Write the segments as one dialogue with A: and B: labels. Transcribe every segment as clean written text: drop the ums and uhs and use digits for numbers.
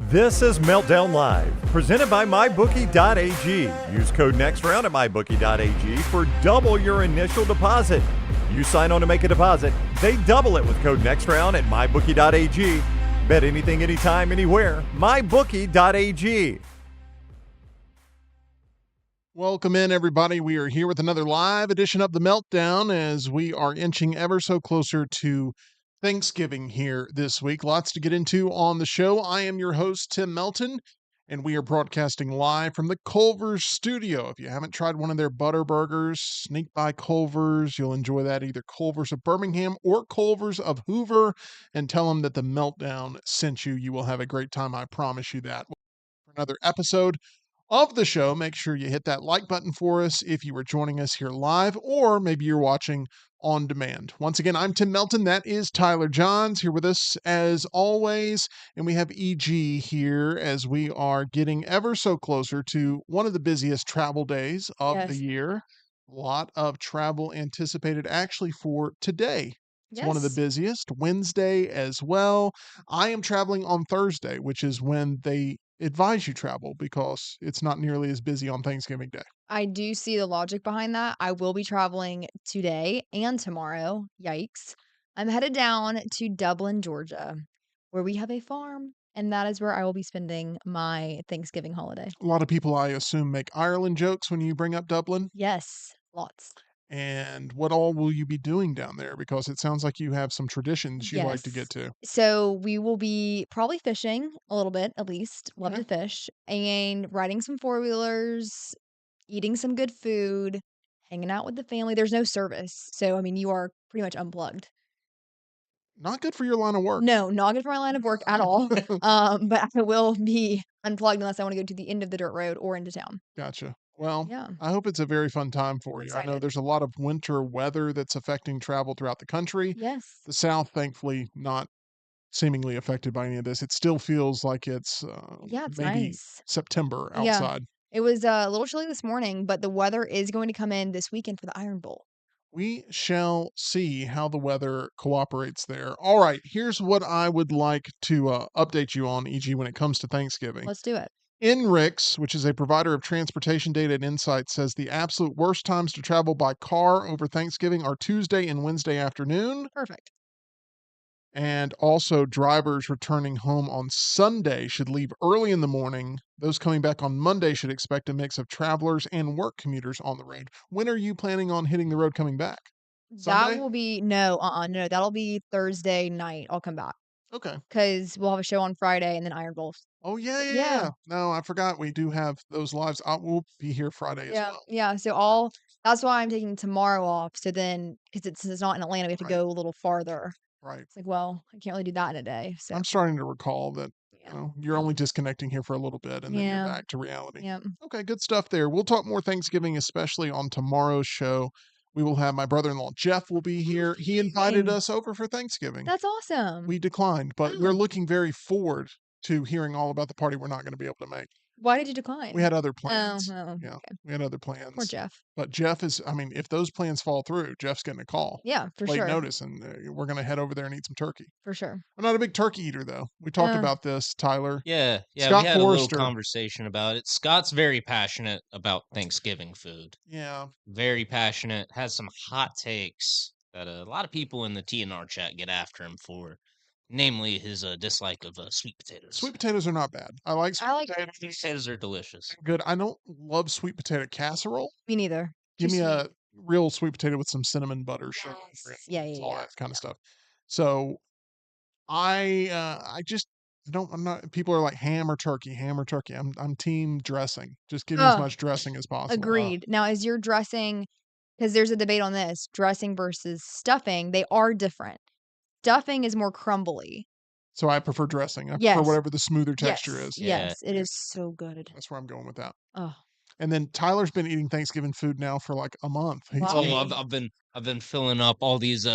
A: This is Meltdown Live, presented by MyBookie.ag. Use code NEXTROUND at MyBookie.ag for double your initial deposit. You sign on to make a deposit, they double it with code NEXTROUND at MyBookie.ag. Bet anything, anytime, anywhere. MyBookie.ag.
B: Welcome in, everybody. We are here with another live edition of the Meltdown as we are inching ever so closer to Thanksgiving here this week. Lots to get into on the show. I am your host, Tim Melton, and we are broadcasting live from the Culver studio. If you haven't tried one of their butter burgers, sneak by Culver's. You'll enjoy that, either Culver's of Birmingham or Culver's of Hoover, and tell them that the Meltdown sent you. You will have a great time. I promise you that. For another episode of the show, make sure you hit that like button for us if you are joining us here live, or maybe you're watching on demand. Once again, I'm Tim Melton. That is Tyler Johns here with us as always. And we have EG here as we are getting ever so closer to one of the busiest travel days of the year. A lot of travel anticipated actually for today. It's one of the busiest. Wednesday as well. I am traveling on Thursday, which is when they advise you travel because it's not nearly as busy on Thanksgiving Day.
C: I do see the logic behind that. I will be traveling today and tomorrow. Yikes. I'm headed down to Dublin, Georgia, where we have a farm, and that is where I will be spending my Thanksgiving holiday.
B: A lot of people, I assume, make Ireland jokes when you bring up Dublin.
C: Yes, lots.
B: And what all will you be doing down there? Because it sounds like you have some traditions you like to get to.
C: So we will be probably fishing a little bit, at least. Love to fish. And riding some four-wheelers, eating some good food, hanging out with the family. There's no service. So, I mean, you are pretty much unplugged.
B: Not good for your line of work.
C: No, not good for my line of work at all. But I will be unplugged unless I want to go to the end of the dirt road or into town.
B: Gotcha. Well,
C: Yeah.
B: I hope it's a very fun time for you. I know
C: Excited.
B: there's a lot of winter weather that's affecting travel throughout the country.
C: Yes.
B: The South, thankfully, not seemingly affected by any of this. It still feels like it's
C: It's
B: maybe
C: nice.
B: September
C: Yeah.
B: outside.
C: It was a little chilly this morning, but the weather is going to come in this weekend for the Iron Bowl.
B: We shall see how the weather cooperates there. All right, here's what I would like to update you on, EG, when it comes to Thanksgiving.
C: Let's do it.
B: INRIX, which is a provider of transportation data and insights, says the absolute worst times to travel by car over Thanksgiving are Tuesday and Wednesday afternoon.
C: Perfect.
B: And also, drivers returning home on Sunday should leave early in the morning. Those coming back on Monday should expect a mix of travelers and work commuters on the road. When are you planning on hitting the road coming back? Sunday?
C: That will be no, that'll be Thursday night. I'll come back
B: Okay.
C: because we'll have a show on Friday and then Iron Bowl.
B: Oh, yeah.
C: Yeah.
B: No, I forgot we do have those lives. We'll be here Friday as well.
C: Yeah. So that's why I'm taking tomorrow off. So then, because it's not in Atlanta, we have to go a little farther.
B: Right.
C: It's like, well, I can't really do that in a day. So
B: I'm starting to recall that you're only disconnecting here for a little bit and then
C: Yeah.
B: you're back to reality.
C: yeah.
B: Okay, good stuff there. We'll talk more Thanksgiving, especially on tomorrow's show. We will have my brother-in-law Jeff will be here. He invited us over for Thanksgiving.
C: That's awesome.
B: We declined, but we're
C: Oh.
B: looking very forward to hearing all about the party we're not going to be able to make.
C: Why did you decline?
B: We had other plans.
C: Oh,
B: Yeah,
C: okay.
B: we had other plans.
C: Poor Jeff.
B: But Jeff is, I mean, if those plans fall through, Jeff's getting a call.
C: Yeah, for
B: Late
C: sure.
B: notice, and we're going to head over there and eat some turkey.
C: For sure.
B: I'm not a big turkey eater, though. We talked
C: Uh.
B: about this, Tyler.
D: Yeah,
B: Scott
D: we had
B: Forrester.
D: a little conversation about it. Scott's very passionate about Thanksgiving food.
B: Yeah.
D: Very passionate, has some hot takes that a lot of people in the TNR chat get after him for, namely his dislike of sweet potatoes.
B: Sweet potatoes are not bad. I like sweet potatoes.
D: Sweet potatoes are delicious.
B: Good. I don't love sweet potato casserole.
C: Me neither.
B: Give
C: Too
B: me a
C: sweet.
B: real sweet potato with some cinnamon butter, sugar,
C: Yes.
B: all that kind of stuff. So I just don't. I'm not. People are like ham or turkey, ham or turkey. I'm team dressing. Just give me as
C: Oh,
B: much dressing as possible.
C: Agreed. Now, is your dressing, because there's a debate on this, dressing versus stuffing, they are different. Stuffing is more crumbly.
B: So I prefer dressing. I prefer
C: Yes.
B: whatever the smoother texture is.
C: Yes, it is so good.
B: That's where I'm going with that.
C: Oh,
B: And then Tyler's been eating Thanksgiving food now for like a month. He's
C: Wow.
D: Oh,
B: eating-
D: I've been filling up all these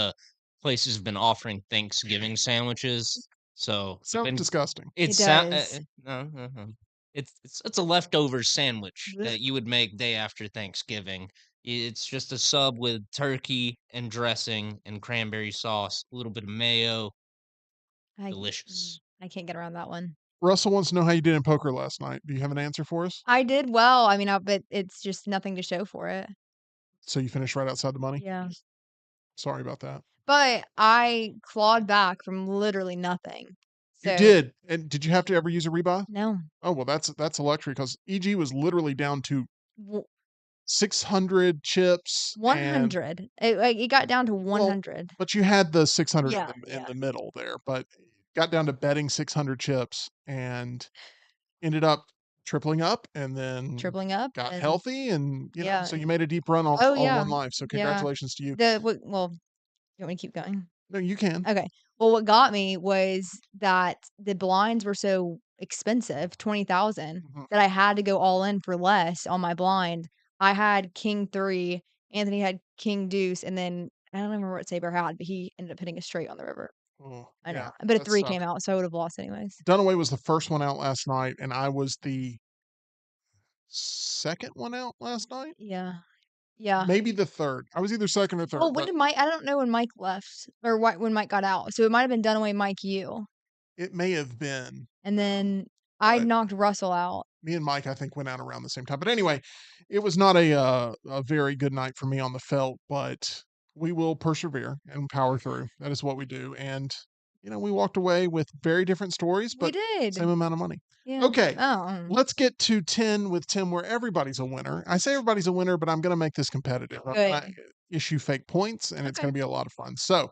D: places have been offering Thanksgiving sandwiches. So
B: sounds disgusting.
C: It does.
D: No. It's a leftover sandwich that you would make day after Thanksgiving. It's just a sub with turkey and dressing and cranberry sauce, a little bit of mayo. Delicious.
C: I can't get around that one.
B: Russell wants to know how you did in poker last night. Do you have an answer for us?
C: I did well. I mean, but it's just nothing to show for it.
B: So you finished right outside the money?
C: Yeah.
B: Sorry about that.
C: But I clawed back from literally nothing.
B: You
C: So
B: did. And did you have to ever use a rebuy?
C: no.
B: Oh, well, that's a luxury because EG was literally down to
C: W-
B: 600 chips and
C: 100. It got down to
B: well,
C: 100.
B: but you had the 600
C: Yeah,
B: in
C: yeah.
B: the middle there, but got down to betting 600 chips and ended up tripling up and then
C: Tripling up
B: got
C: and
B: healthy and
C: yeah.
B: so you made a deep run on
C: Oh
B: all
C: yeah.
B: one life. So
C: Yeah.
B: congratulations to you.
C: Well, you want me to keep going?
B: No, you can.
C: Okay. Well, what got me was that the blinds were so expensive, 20,000,
B: Mhm.
C: that I had to go all in for less on my blind. I had king 3, Anthony had king deuce, and then I don't remember what Saber had, but he ended up hitting a straight on the river.
B: Oh,
C: I
B: yeah,
C: know. But a
B: that
C: 3 came
B: sucked.
C: out, so I would have lost anyways.
B: Dunaway was the first one out last night, and I was the second one out last night.
C: Yeah. Yeah.
B: Maybe the third. I was either second or third,
C: Well, when
B: but
C: did Mike I don't know when Mike left or when Mike got out. So it might have been Dunaway, Mike, you.
B: it may have been.
C: And then I
B: But
C: knocked Russell out.
B: me and Mike, I think, went out around the same time. But anyway, it was not a very good night for me on the felt, but we will persevere and power through. That is what we do. And we walked away with very different stories,
C: We
B: but
C: did.
B: same amount of money.
C: Yeah.
B: Okay,
C: Oh.
B: let's get to 10 with Tim, where everybody's a winner. I say everybody's a winner, but I'm going to make this competitive. I'm
C: Good.
B: going to issue fake points, and it's
C: Okay.
B: going to be a lot of fun. So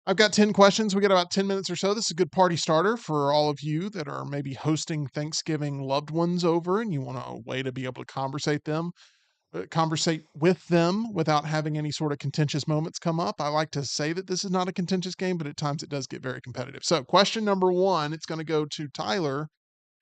B: I've got 10 questions. We got about 10 minutes or so. This is a good party starter for all of you that are maybe hosting Thanksgiving loved ones over and you want a way to be able to conversate with them without having any sort of contentious moments come up. I like to say that this is not a contentious game, but at times it does get very competitive. So, question number 1, it's going to go to Tyler.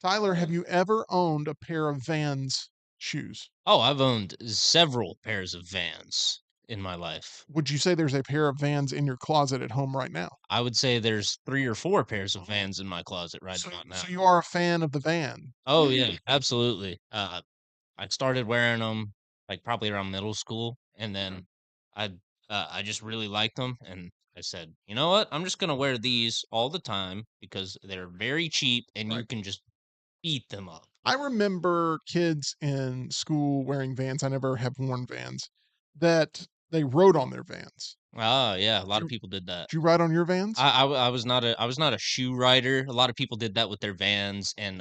B: Tyler, have you ever owned a pair of Vans shoes?
D: Oh, I've owned several pairs of Vans in my life.
B: Would you say there's a pair of Vans in your closet at home right now?
D: I would say there's 3 or 4 pairs of Vans in my closet right
B: So,
D: about now.
B: so you are a fan of the van.
D: Oh, yeah, absolutely. I started wearing them, like, probably around middle school, and then I I just really liked them, and I said, "You know what? I'm just gonna wear these all the time because they're very cheap and you
B: Right.
D: can just beat them up."
B: I remember kids in school wearing Vans. I never have worn Vans that they rode on their Vans.
D: Ah, yeah, a lot of
B: You-
D: people did that.
B: Did you ride on your Vans?
D: I was not a shoe rider. A lot of people did that with their Vans and,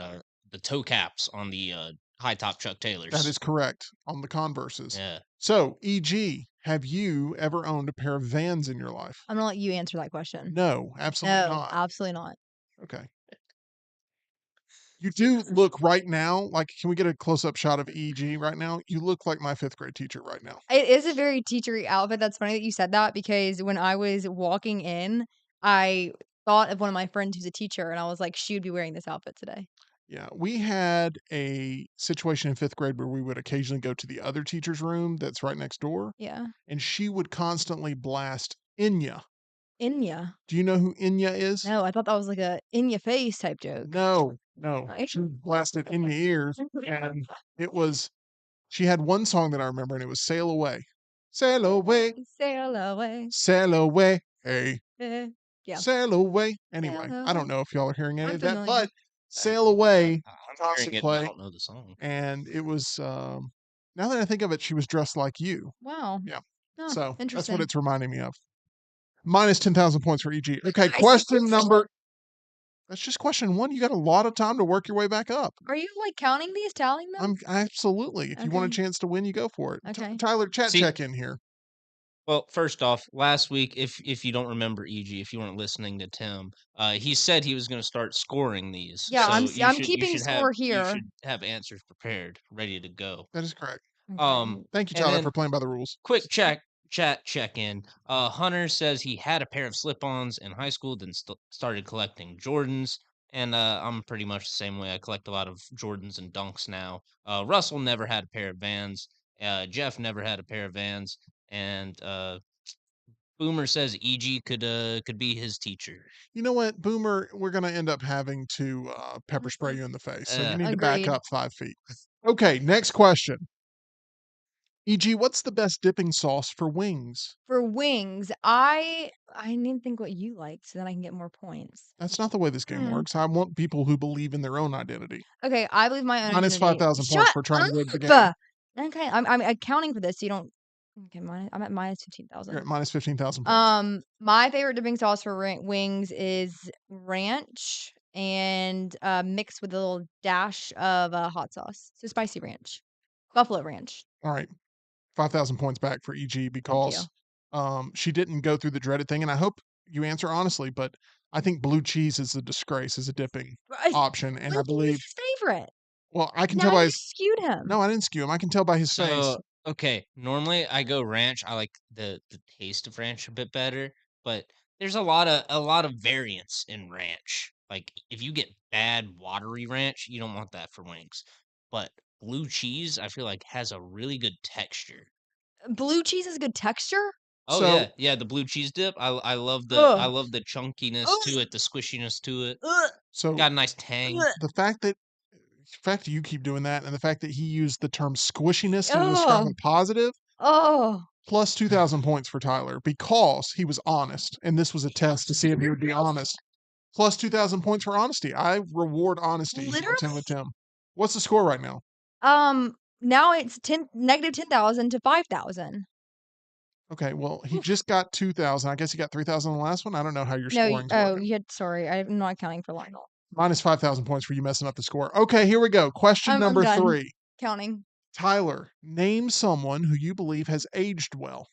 D: the toe caps on the, high top Chuck
B: That
D: Taylors.
B: is correct on the Converses.
D: Yeah.
B: So, e.g., have you ever owned a pair of Vans in your life?
C: I'm gonna let you answer that question.
B: No, absolutely
C: No,
B: not.
C: absolutely not.
B: Okay. You do look right now like, can we get a close up shot of EG right now? You look like my fifth grade teacher right now.
C: It is a very teachery outfit. That's funny that you said that because when I was walking in, I thought of one of my friends who's a teacher, and I was like, she would be wearing this outfit today.
B: Yeah, we had a situation in fifth grade where we would occasionally go to the other teacher's room that's right next door,
C: Yeah.
B: and she would constantly blast Enya.
C: Inya.
B: Do you know who Enya is?
C: No, I thought that was like a in your face type joke.
B: No.
C: Right.
B: She blasted in your ears, and it was. She had one song that I remember, and it was "Sail Away, Sail Away,
C: Sail away.
B: Sail Away, hey,
C: Yeah.
B: Sail Away." Anyway,
C: Sail
B: I don't
C: away.
B: know if y'all are hearing any
C: I'm
B: of that,
C: familiar.
B: but "Sail Away"
D: I'm
B: constant
D: hearing it, and I
B: play,
D: don't know the song.
B: and it was. Now that I think of it, she was dressed like you.
C: Wow.
B: Yeah.
C: Oh,
B: So that's
C: interesting.
B: what it's reminding me of. Minus 10,000 points for EG. Okay,
C: Nice.
B: question number. That's just question 1. You got a lot of time to work your way back up.
C: Are you like counting these, tallying them?
B: Absolutely. If you want a
C: Okay.
B: chance to win, you go for it.
C: Okay.
B: Tyler, chat
D: See,
B: check in here.
D: well, first off, last week, if you don't remember EG, if you weren't listening to Tim, he said he was going to start scoring these.
C: Yeah,
D: So
C: I'm keeping score
D: you
C: here.
D: should have answers prepared, ready to go.
B: That is correct.
C: Okay.
B: Thank you,
D: And
B: Tyler,
D: then
B: for playing by the rules.
D: quick chat check in. Hunter says he had a pair of slip-ons in high school, then started collecting Jordans. And I'm pretty much the same way. I collect a lot of Jordans and Dunks now. Russell never had a pair of Vans. Jeff never had a pair of Vans. And Boomer says EG could be his teacher.
B: You know what, Boomer? We're going to end up having to pepper spray you in the face. So you need to back
C: Agreed.
B: up 5 feet. Okay, next question. E.g., what's the best dipping sauce for wings?
C: For wings, I need to think what you like so then I can get more points.
B: That's not the way this game
C: Hmm.
B: works. I want people who believe in their own identity.
C: Okay, I believe my own
B: Minus
C: identity.
B: 5,000 points
C: Shut
B: for trying to rig the game.
C: up! Okay, I'm accounting for this so you don't. Okay, I'm at minus
B: You're
C: 15,000.
B: at minus 15,000 points.
C: My favorite dipping sauce for wings is ranch and mixed with a little dash of hot sauce. So spicy ranch, buffalo ranch.
B: All right. 5,000 points back for EG
C: Thank you.
B: because she didn't go through the dreaded thing. And I hope you answer honestly, but I think blue cheese is a disgrace as a dipping option. And I
C: Blue cheese
B: believe,
C: is his favorite.
B: well, I can
C: Now
B: tell by
C: you
B: his,
C: skewed him.
B: no, I didn't skew him. I can tell by his face.
D: So, okay, normally I go ranch. I like the taste of ranch a bit better, but there's a lot of variance in ranch. Like if you get bad watery ranch, you don't want that for wings. But blue cheese, I feel like has a really good texture.
C: Blue cheese has good texture.
D: Oh
B: So,
D: yeah, yeah, the blue cheese dip. I love the
C: Ugh.
D: chunkiness
C: Ugh.
D: to it, the squishiness to it.
C: Ugh.
B: so
D: Got a nice tang.
C: Ugh.
B: the fact that you keep doing that and the fact that he used the term squishiness to describe
C: Oh.
B: a positive,
C: Oh.
B: plus 2,000 points for Tyler because he was honest. And this was a test to see if he would be honest. Plus 2,000 points for honesty. I reward honesty on
C: Literally?
B: Tim with Tim. What's the score right now?
C: Now it's negative 10,000 to 5,000.
B: Okay, well, he just got 2,000. I guess he got 3,000 on the last one. I don't know how your
C: No,
B: scoring's
C: oh,
B: working.
C: you had, sorry, I'm not counting for Lionel.
B: Minus 5,000 points for you messing up the score. Okay, here we go. Question
C: I'm
B: number
C: done
B: 3.
C: counting.
B: Tyler, name someone who you believe has aged well.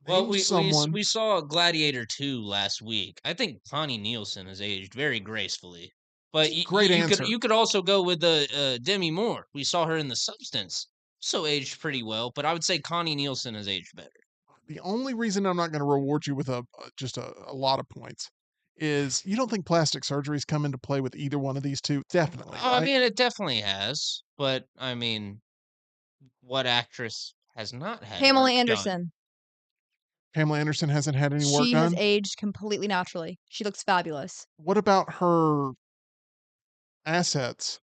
D: Well,
B: Name
D: we
B: someone.
D: we saw Gladiator 2 last week. I think Connie Nielsen has aged very gracefully. But
B: Great
D: you
B: answer.
D: could also go with Demi Moore. We saw her in The Substance, so aged pretty well. But I would say Connie Nielsen has aged better.
B: The only reason I'm not going to reward you with just a lot of points is you don't think plastic surgeries come into play with either one of these two? Definitely,
D: Oh, I
B: right?
D: mean, it definitely has. But I mean, what actress has not had
C: Pamela
D: work done?
C: Anderson.
B: Pamela Anderson hasn't had any work
C: She has
B: done.
C: aged completely naturally. She looks fabulous.
B: What about her assets?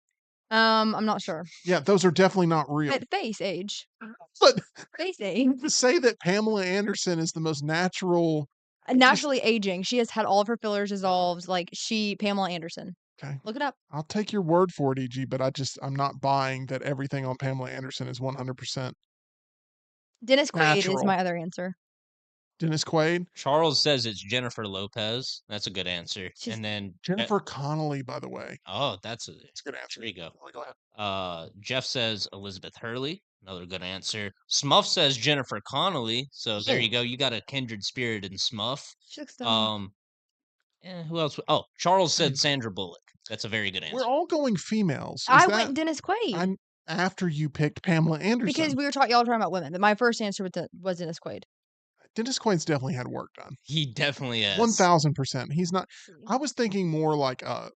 C: I'm not sure.
B: Yeah, those are definitely not real.
C: But face age.
B: But
C: Face age.
B: to say that Pamela Anderson is the most natural,
C: Naturally aging. She has had all of her fillers dissolved. Like Pamela Anderson.
B: okay,
C: Look it up.
B: I'll take your word for it, EG, but I'm not buying that everything on Pamela Anderson is 100%
C: Dennis Quaid is
B: natural.
C: my other answer.
B: Dennis Quaid,
D: Charles says it's Jennifer Lopez. That's a good answer.
C: She's-
D: And then
B: Jennifer Connelly, by the way.
D: oh, that's a
B: Good answer.
D: there you go.
B: Go ahead.
D: Jeff says Elizabeth Hurley. Another good answer. Smuff says Jennifer Connelly. So there you go. You got a kindred spirit in Smuff.
C: She looks stunning.
D: Who else? Oh, Charles said Sandra Bullock. That's a very good answer.
B: We're all going females. Is
C: I
B: that-
C: went Dennis Quaid.
B: I'm after you picked Pamela Anderson.
C: Because y'all were talking about women, but my first answer was Dennis Quaid.
B: Dennis Quaid's definitely had work done.
D: He definitely has.
B: 1,000%. He's not. I was thinking more like a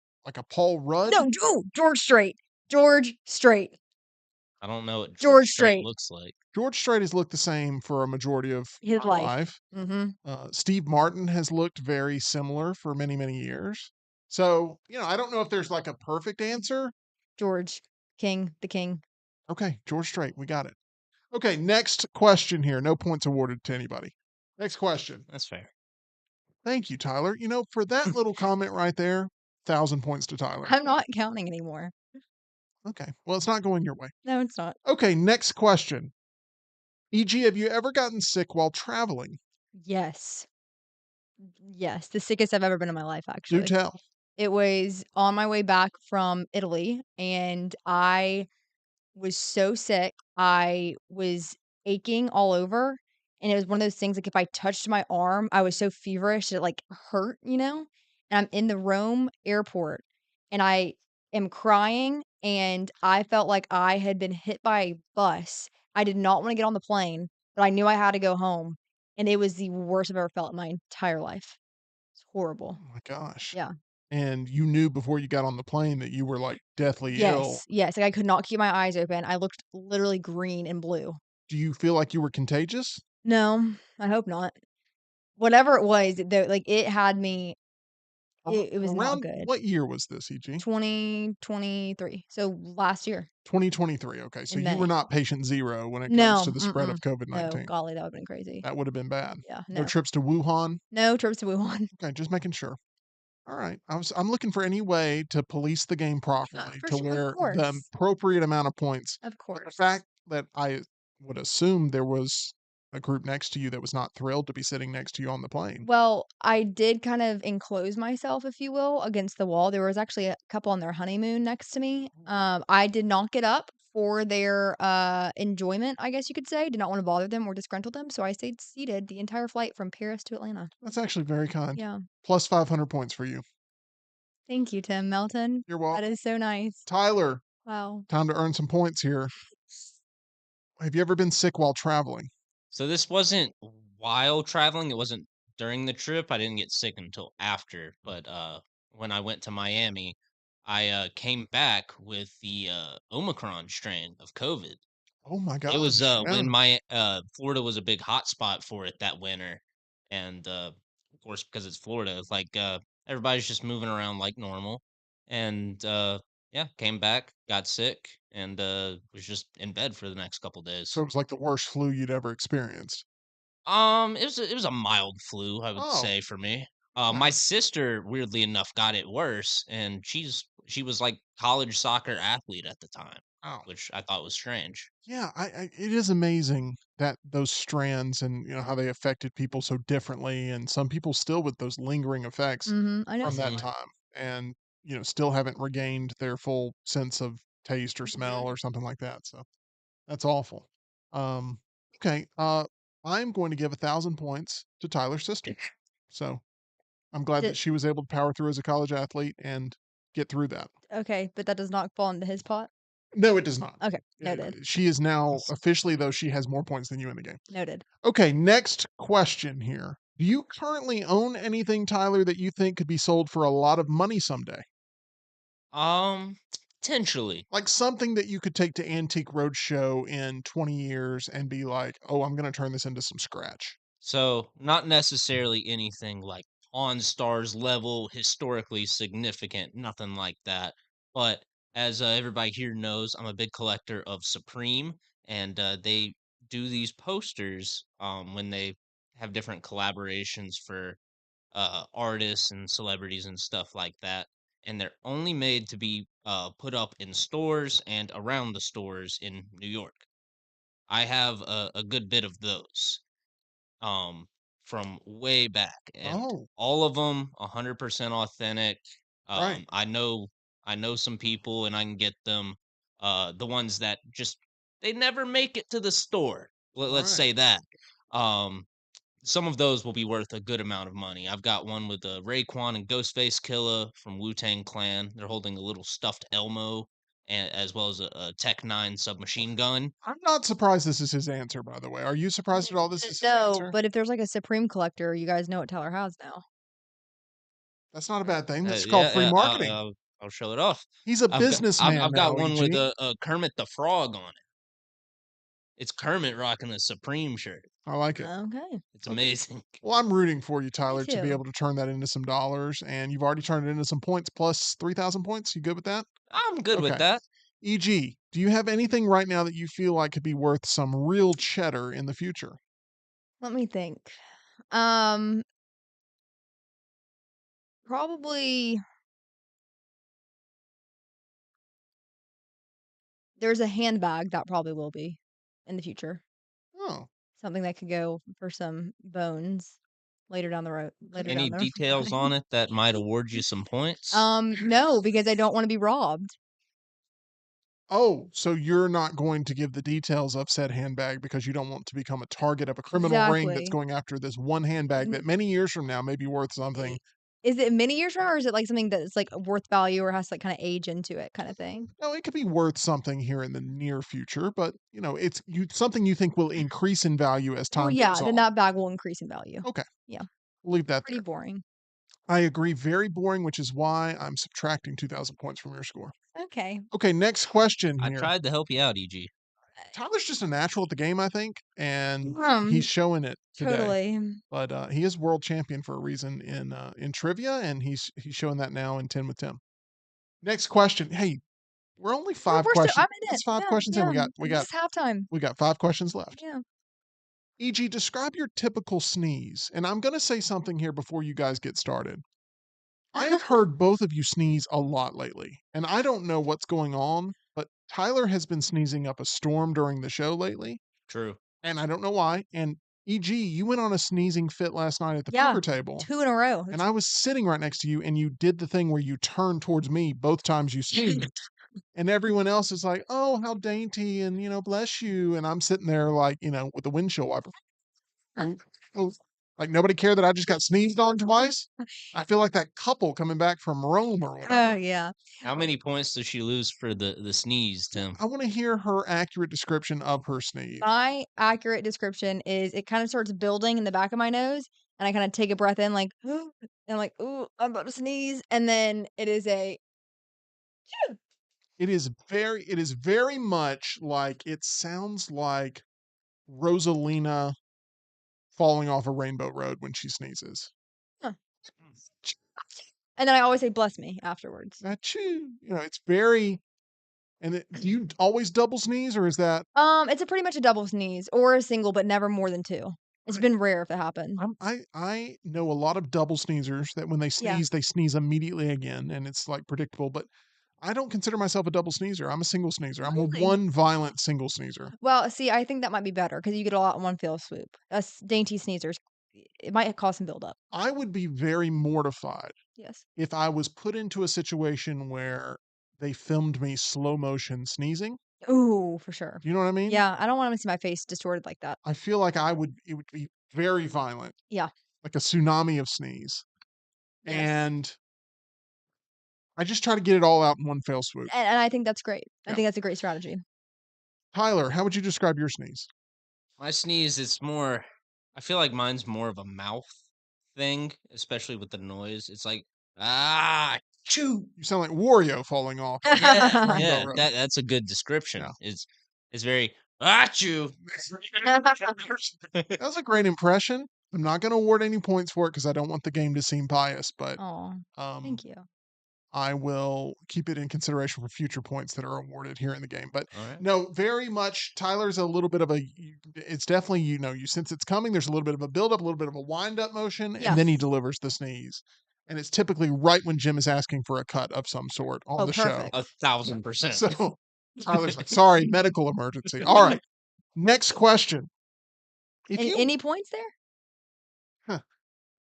B: Paul Rudd.
C: No, George Strait. George Strait.
D: I don't know what
C: George
D: Strait
C: Strait.
D: looks like.
B: George Strait has looked the same for a majority of
C: His
B: my
C: life. Mm-hmm.
B: Steve Martin has looked very similar for many, many years. So, I don't know if there's like a perfect answer.
C: George King, the King.
B: Okay, George Strait, we got it. Okay, next question here. No points awarded to anybody. Next question.
D: That's fair.
B: Thank you, Tyler. For that little comment right there, 1,000 points to Tyler.
C: I'm not counting anymore.
B: Okay, well, it's not going your way.
C: No, it's not.
B: Okay, next question. E.g., have you ever gotten sick while traveling?
C: Yes. Yes, the sickest I've ever been in my life, actually.
B: Do tell.
C: It was on my way back from Italy, and I was so sick. I was aching all over, and it was one of those things, like, if I touched my arm, I was so feverish that it, like, hurt, And I'm in the Rome airport, and I am crying, and I felt like I had been hit by a bus. I did not wanna get on the plane, but I knew I had to go home, and it was the worst I've ever felt in my entire life. It's horrible.
B: Oh my gosh.
C: Yeah.
B: And you knew before you got on the plane that you were like deathly ill.
C: Yes, like, I could not keep my eyes open. I looked literally green and blue.
B: Do you feel like you were contagious?
C: No, I hope not. Whatever it was, though, like, it had me It was not
B: Around
C: good.
B: what year was this, EG?
C: 2023. So last year
B: 2023. Okay, so
C: in
B: you were
C: May.
B: not patient zero when it comes
C: No,
B: to the spread of
C: no,
B: COVID-19.
C: golly, that would've been crazy.
B: That would have been bad.
C: Yeah,
B: No
C: no.
B: trips to Wuhan?
C: No trips to Wuhan.
B: Okay, just making sure. All right. I'm looking for any way to police the game properly
C: For
B: to
C: sure, of
B: where the
C: course.
B: appropriate amount of points.
C: Of
B: But the
C: course.
B: fact that I would assume there was a group next to you that was not thrilled to be sitting next to you on the plane.
C: Well, I did kind of enclose myself, if you will, against the wall. There was actually a couple on their honeymoon next to me. I did not get up for their enjoyment, I guess you could say. Did not want to bother them or disgruntle them, so I stayed seated the entire flight from Paris to Atlanta.
B: That's actually very kind.
C: Yeah.
B: Plus 500 points for you.
C: Thank you, Tim Melton.
B: You're
C: That
B: welcome.
C: is so nice.
B: Tyler,
C: Wow.
B: time to earn some points here. Have you ever been sick while traveling?
D: So this wasn't while traveling. It wasn't during the trip. I didn't get sick until after. But when I went to Miami, I came back with the Omicron strain of COVID.
B: Oh my
D: It was
B: gosh. Yeah.
D: when my Florida was a big hotspot for it that winter, and of course because it's Florida, it's like everybody's just moving around like normal, and yeah, came back, got sick, and was just in bed for the next couple
B: So
D: days.
B: it was like the worst flu you'd ever experienced.
D: It was a mild flu, I would
B: Oh,
D: say for me.
B: okay.
D: My sister, weirdly enough, got it worse, and she was like college soccer athlete at the time,
B: Oh.
D: which I thought was strange.
B: Yeah, it is amazing that those strands and how they affected people so differently, and some people still with those lingering effects
C: I know.
B: from that
D: Hmm.
B: time, and still haven't regained their full sense of taste or smell or something like that. So that's awful. Um, okay, I'm going to give 1,000 points to Tyler's sister. So I'm glad that
C: Did,
B: she was able to power through as a college athlete and get through that.
C: okay, but that does not fall into his pot.
B: No, it does not.
C: Okay, noted.
B: She is now officially, though, she has more points than you in the game.
C: Noted.
B: Okay, next question here. Do you currently own anything, Tyler, that you think could be sold for a lot of money someday?
D: Um, Potentially.
B: Like something that you could take to Antique Roadshow in 20 years and be like, oh, I'm going to turn this into some scratch.
D: So, not necessarily anything like on stars level, historically significant, nothing like that. But as everybody here knows, I'm a big collector of Supreme, and they do these posters when they have different collaborations for artists and celebrities and stuff like that. And they're only made to be put up in stores and around the stores in New York. I have a good bit of those um, from way back, and
B: Oh,
D: all of them 100% authentic.
B: right,
D: I know some people, and I can get them. The ones that just they never make it to the store. Let's
B: right.
D: say that. Um, some of those will be worth a good amount of money. I've got one with Raekwon and Ghostface Killer from Wu Tang Clan. They're holding a little stuffed Elmo, and as well as a Tech Nine submachine gun.
B: I'm not surprised this is his answer, by the way. Are you surprised at all this is his
C: No,
B: answer?
C: but if there's like a Supreme collector, you guys know what Tyler has now.
B: That's not a bad thing. This is called
D: Yeah,
B: free
D: yeah.
B: marketing.
D: I'll show it off.
B: He's a businessman
D: I've got
B: now,
D: one with
B: EG.
D: a Kermit the Frog on it. It's Kermit rocking the Supreme shirt.
B: I like it.
C: Okay.
D: It's
B: Okay.
D: amazing.
B: Well, I'm rooting for you,
C: Me
B: Tyler, to be
C: too.
B: able to turn that into some dollars, and you've already turned it into some points plus 3,000 points. You good with that?
D: I'm good with
B: Okay.
D: that.
B: EG, do you have anything right now that you feel like could be worth some real cheddar in the future?
C: Let me think. Um, Probably there's a handbag that probably will be in the future.
B: Oh,
C: Something that could go for some bones later down the road. Later
D: Any
C: down the
D: details
C: line.
D: on it that might award you some points?
C: No, because I don't want to be robbed.
B: oh, so you're not going to give the details of said handbag because you don't want to become a target of a criminal ring that's
C: Exactly.
B: going after this one handbag
C: N-
B: that many years from now may be worth something.
C: i- Is it many years from now, or is it like something that's like worth value or has to like kind of age into it, kind of thing?
B: No, it could be worth something here in the near future, but it's something you think will increase in value as
C: Well,
B: time
C: yeah,
B: goes
C: then
B: on.
C: that bag will increase in value.
B: Okay,
C: Yeah,
B: we'll leave that
C: pretty
B: there.
C: boring.
B: I agree, very boring, which is why I'm subtracting 2,000 points from your score.
C: Okay.
B: Okay, next question
D: I
B: here.
D: tried to help you out, EG.
B: Tyler's just a natural at the game, I think, and
C: Um,
B: he's showing it today.
C: totally.
B: But he is world champion for a reason in trivia, and he's showing that now in 10 with Tim. Next question. Hey, we're only five
C: We're still.
B: questions.
C: I'm in
B: That's
C: it.
B: five
C: Yeah,
B: questions in.
C: yeah.
B: We
C: This
B: got
C: is halftime.
B: 5 questions left.
C: Yeah.
B: EG, describe your typical sneeze. And I'm going to say something here before you guys get started. I have heard both of you sneeze a lot lately, and I don't know what's going on, but Tyler has been sneezing up a storm during the show lately,
D: True.
B: and I don't know why. And EG, you went on a sneezing fit last night at the
C: Yeah.
B: poker table,
C: 2 in a row.
B: and I was sitting right next to you, and you did the thing where you turned towards me both times you sneezed. And everyone else is like, "Oh, how dainty," and bless you. And I'm sitting there like, with the windshield wiper. Oh, like nobody cared that I just got sneezed on twice. I feel like that couple coming back from Rome or
C: Oh,
B: whatever.
C: yeah.
D: How many points does she lose for the sneeze, Tim?
B: I want to hear her accurate description of her sneeze.
C: My accurate description is it kind of starts building in the back of my nose, and I kind of take a breath in, like, and like, ooh, I'm about to sneeze, and then it is a.
B: It is very much like it sounds like Rosalina falling off a rainbow road when she sneezes.
C: Huh. And then I always say bless me afterwards.
B: Achoo. It's very. And do you always double sneeze, or is that?
C: It's a pretty much a double sneeze or a single, but never more than 2. It's been rare if it happened.
B: I know a lot of double sneezers that when they
C: Yeah.
B: sneeze immediately again, and it's like predictable. But I don't consider myself a double sneezer. I'm a single sneezer. I'm a
C: Really?
B: one violent single sneezer.
C: Well, see, I think that might be better because you get a lot in one fell swoop. Us dainty sneezers, it might cause some buildup.
B: I would be very mortified
C: Yes.
B: if I was put into a situation where they filmed me slow motion sneezing.
C: Ooh, for sure.
B: Do you know what I mean?
C: Yeah, I don't want to see my face distorted like that.
B: I feel like it would be very violent,
C: Yeah.
B: like a tsunami of sneeze.
C: Yes.
B: And I just try to get it all out in one fell swoop.
C: And I think that's great. I
B: Yeah.
C: think that's a great strategy.
B: Tyler, how would you describe your sneeze?
D: My sneeze, it's more. I feel like mine's more of a mouth thing, especially with the noise. It's like chew.
B: You sound like Wario falling off.
D: Yeah,
B: Rainbow
D: yeah.
B: Road.
D: That's a good description.
B: Yeah.
D: It's very chew.
B: That was a great impression. I'm not going to award any points for it because I don't want the game to seem biased, but
C: Oh, thank you.
B: I will keep it in consideration for future points that are awarded here in the game. But
D: All right.
B: no, very much. Tyler's a little bit of it's definitely, you sense it's coming. There's a little bit of a buildup, a little bit of a wind up motion, and then he
C: Yes.
B: delivers the sneeze. And it's typically right when Jim is asking for a cut of some sort on
C: Oh,
B: the show.
C: perfect.
D: 1,000%.
B: So Tyler's like, sorry, medical emergency. All right. Next question. If you
C: Any points there?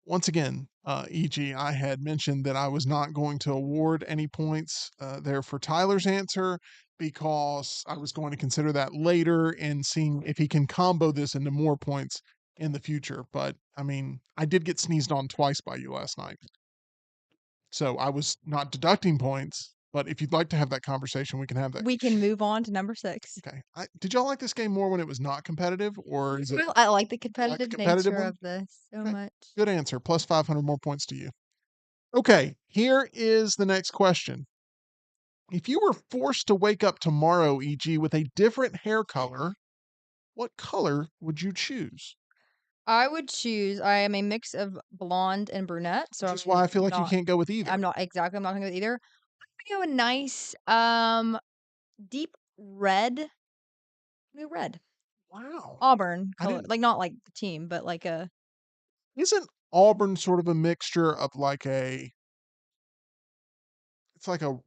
B: once again, EG, I had mentioned that I was not going to award any points there for Tyler's answer because I was going to consider that later and seeing if he can combo this into more points in the future. But I mean, I did get sneezed on twice by you last night. So I was not deducting points. But if you'd like to have that conversation, we can have that.
C: We can move on to number 6.
B: Okay. Did y'all like this game more when it was not competitive, or is it
C: Well, I like the
B: like the
C: competitive
B: competitive
C: nature
B: one?
C: of this so
B: Okay.
C: much.
B: Good answer. Plus 500 more points to you. Okay, here is the next question. If you were forced to wake up tomorrow, EG, with a different hair color, what color would you choose?
C: I would choose. I am a mix of blonde and brunette, so
B: Which is why I feel like you
C: not.
B: can't go with either.
C: I'm not exactly. I'm not gonna go with either. I'm gonna go a nice, deep red. New red,
B: Wow.
C: auburn
B: I
C: color,
B: didn't.
C: like not like the team, but like a.
B: Isn't auburn sort of a mixture of it's like a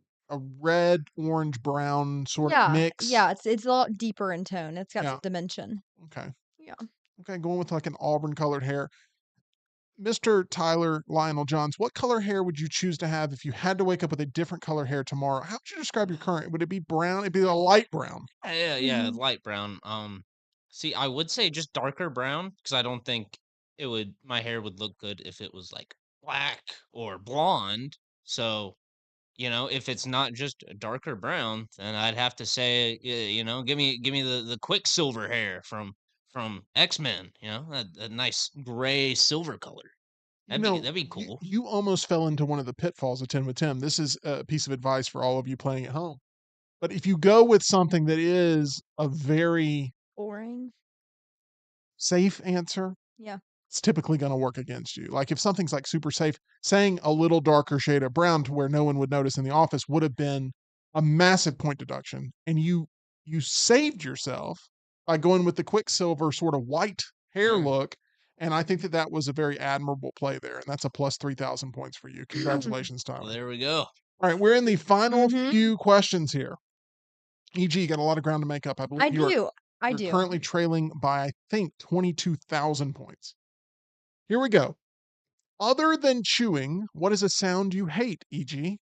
B: red, orange, brown sort of
C: Yeah,
B: mix?
C: yeah. It's a lot deeper in tone. It's got
B: Yeah.
C: some dimension.
B: Okay.
C: Yeah.
B: Okay, going with like an auburn colored hair. Mr. Tyler Lionel Johns, what color hair would you choose to have if you had to wake up with a different color hair tomorrow? How would you describe your current? Would it be brown? It'd be a light brown.
D: Yeah,
C: Mhm.
D: light brown. See, I would say just darker brown because I don't think my hair would look good if it was like black or blonde. So, if it's not just a darker brown, then I'd have to say, give me the Quicksilver hair from X-Men, that nice gray silver color. That'd be cool.
B: You almost fell into one of the pitfalls of 10 with Tim. This is a piece of advice for all of you playing at home. But if you go with something that is a very
C: Boring.
B: safe answer,
C: Yeah.
B: it's typically going to work against you. Like if something's like super safe, saying a little darker shade of brown to where no one would notice in the office would have been a massive point deduction. And you saved yourself by going with the Quicksilver sort of white hair
D: Sure.
B: look. And I think that that was a very admirable play there. And that's a plus 3,000 points for you. Congratulations,
D: Well,
B: Tyler.
D: there we go.
B: All right, we're in the final
C: Mhm.
B: few questions here. EG, you got a lot of ground to make up. I believe
C: I do. I
B: you're
C: do.
B: currently trailing by, I think, 22,000 points. Here we go. Other than chewing, what is a sound you hate, EG?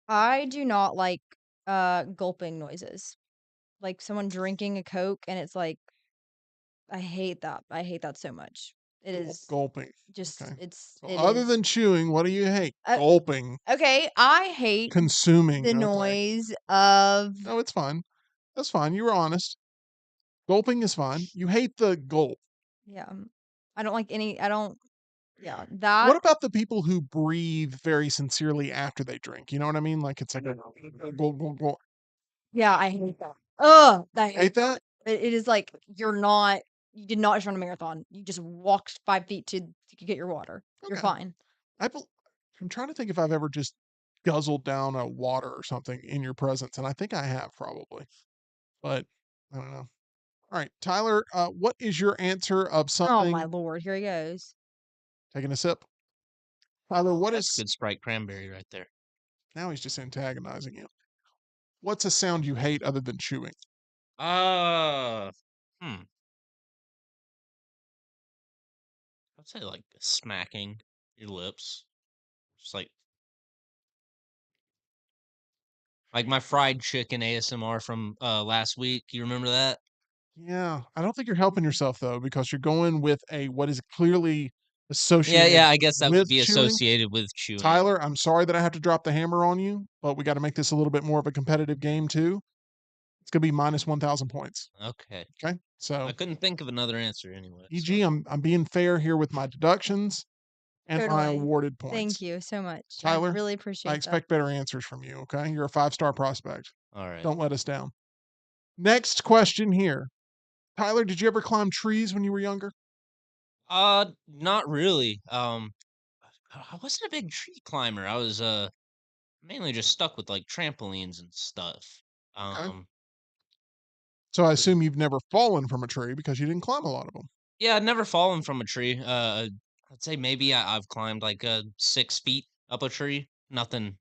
C: I do not like gulping noises. Like someone drinking a Coke and it's like I hate that. I hate that so much. It is
B: Gulping.
C: just
B: Okay.
C: it's
B: So
C: it
B: other
C: is
B: than chewing, what do you hate?
C: uh,
B: Gulping.
C: okay, I hate
B: Consuming.
C: the
B: Okay.
C: noise of
B: No, it's fine. That's fine. You were honest. Gulping is fine. You hate the gulp.
C: yeah. I don't like any I don't yeah,
B: What
C: that
B: about the people who breathe very sincerely after they drink? You know what I mean? Like it's like a gulp, gulp, gulp.
C: yeah, I hate that. Ugh, I hate
B: Hate that?
C: it is like you did not just run a marathon. You just walked 5 feet to get your water. You're
B: Okay.
C: fine.
B: I bel I'm trying to think if I've ever just guzzled down a water or something in your presence, and I think I have probably, but I don't know. All right, Tyler, what is your answer of
C: Oh my
B: something?
C: lord, here he goes.
B: Taking a sip. Tyler, what
D: That's
B: is
D: good Sprite cranberry right there.
B: now he's just antagonizing you. What's a sound you hate other than chewing?
D: Uh, hmm. I'd say like smacking your lips. Just like my fried chicken ASMR from last week. You remember that?
B: Yeah, I don't think you're helping yourself though, because you're going with a what is clearly
D: Yeah,
B: associated
D: yeah. I guess that would
B: with
D: be
B: chewing.
D: associated with chewing.
B: Tyler, I'm sorry that I have to drop the hammer on you, but we got to make this a little bit more of a competitive game too. It's gonna be minus 1,000 points.
D: Okay.
B: Okay,
D: I
B: so
D: couldn't think of another answer anyway. So
B: EG, I'm being fair here with my deductions and my
C: Totally.
B: awarded
C: Thank
B: points.
C: you so much. I
B: Tyler,
C: really
B: I
C: appreciate that.
B: expect better answers from you. Okay, you're a 5-star prospect.
D: all right.
B: Don't let us down. Next question here. Tyler, did you ever climb trees when you were younger?
D: Not really. I wasn't a big tree climber. I was mainly just stuck with like trampolines and stuff.
B: Okay.
D: Um,
B: So I
D: 'Cause
B: assume you've never fallen from a tree because you didn't climb a lot of them.
D: yeah, I'd never fallen from a tree. I'd say maybe I've climbed like 6 feet up a tree. Nothing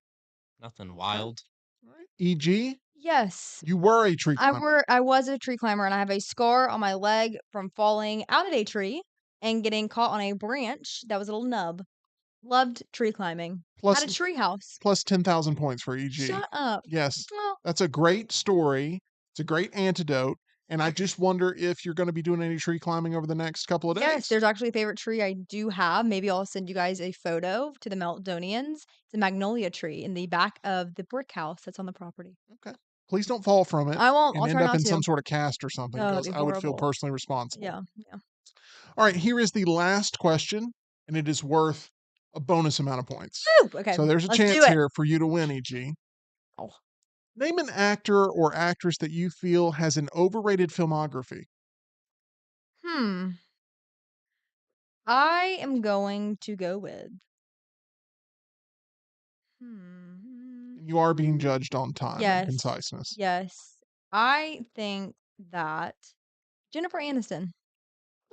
B: Okay.
D: wild.
B: All right. EG,
C: Yes.
B: you were a tree climber.
C: I was a tree climber and I have a scar on my leg from falling out of a tree and getting caught on a branch that was a little nub. Loved tree climbing. Had
B: Plus
C: a tree house.
B: plus 10,000 points for EG.
C: Shut up.
B: Yes,
C: Well,
B: that's a great story. It's a great antidote. And I just wonder if you're going to be doing any tree climbing over the next couple of
C: yes,
B: days.
C: there's actually a favorite tree I do have. Maybe I'll send you guys a photo to the Meltdonians. It's a magnolia tree in the back of the brick house that's on the property.
B: Okay. Please don't fall from it
C: I won't.
B: and
C: I'll
B: end
C: try
B: up
C: not
B: in some
C: to.
B: sort of cast or something
C: Oh, it'd
B: because
C: be
B: I would feel
C: horrible.
B: personally responsible.
C: Yeah, yeah.
B: All right, here is the last question, and it is worth a bonus amount of points.
C: Woo! Okay,
B: So there's a
C: let's do
B: chance
C: it.
B: here for you to win, EG.
C: Oh.
B: Name an actor or actress that you feel has an overrated filmography.
C: Hmm. I am going to go with. Hmm.
B: You are being judged on time and
C: Yes.
B: conciseness.
C: Yes. I think that Jennifer Aniston.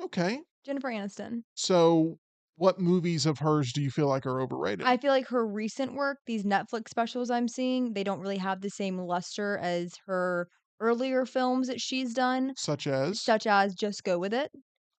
B: Okay.
C: Jennifer Aniston.
B: So what movies of hers do you feel like are overrated?
C: I feel like her recent work, these Netflix specials I'm seeing, they don't really have the same luster as her earlier films that she's done,
B: Such as?
C: such as Just Go With It.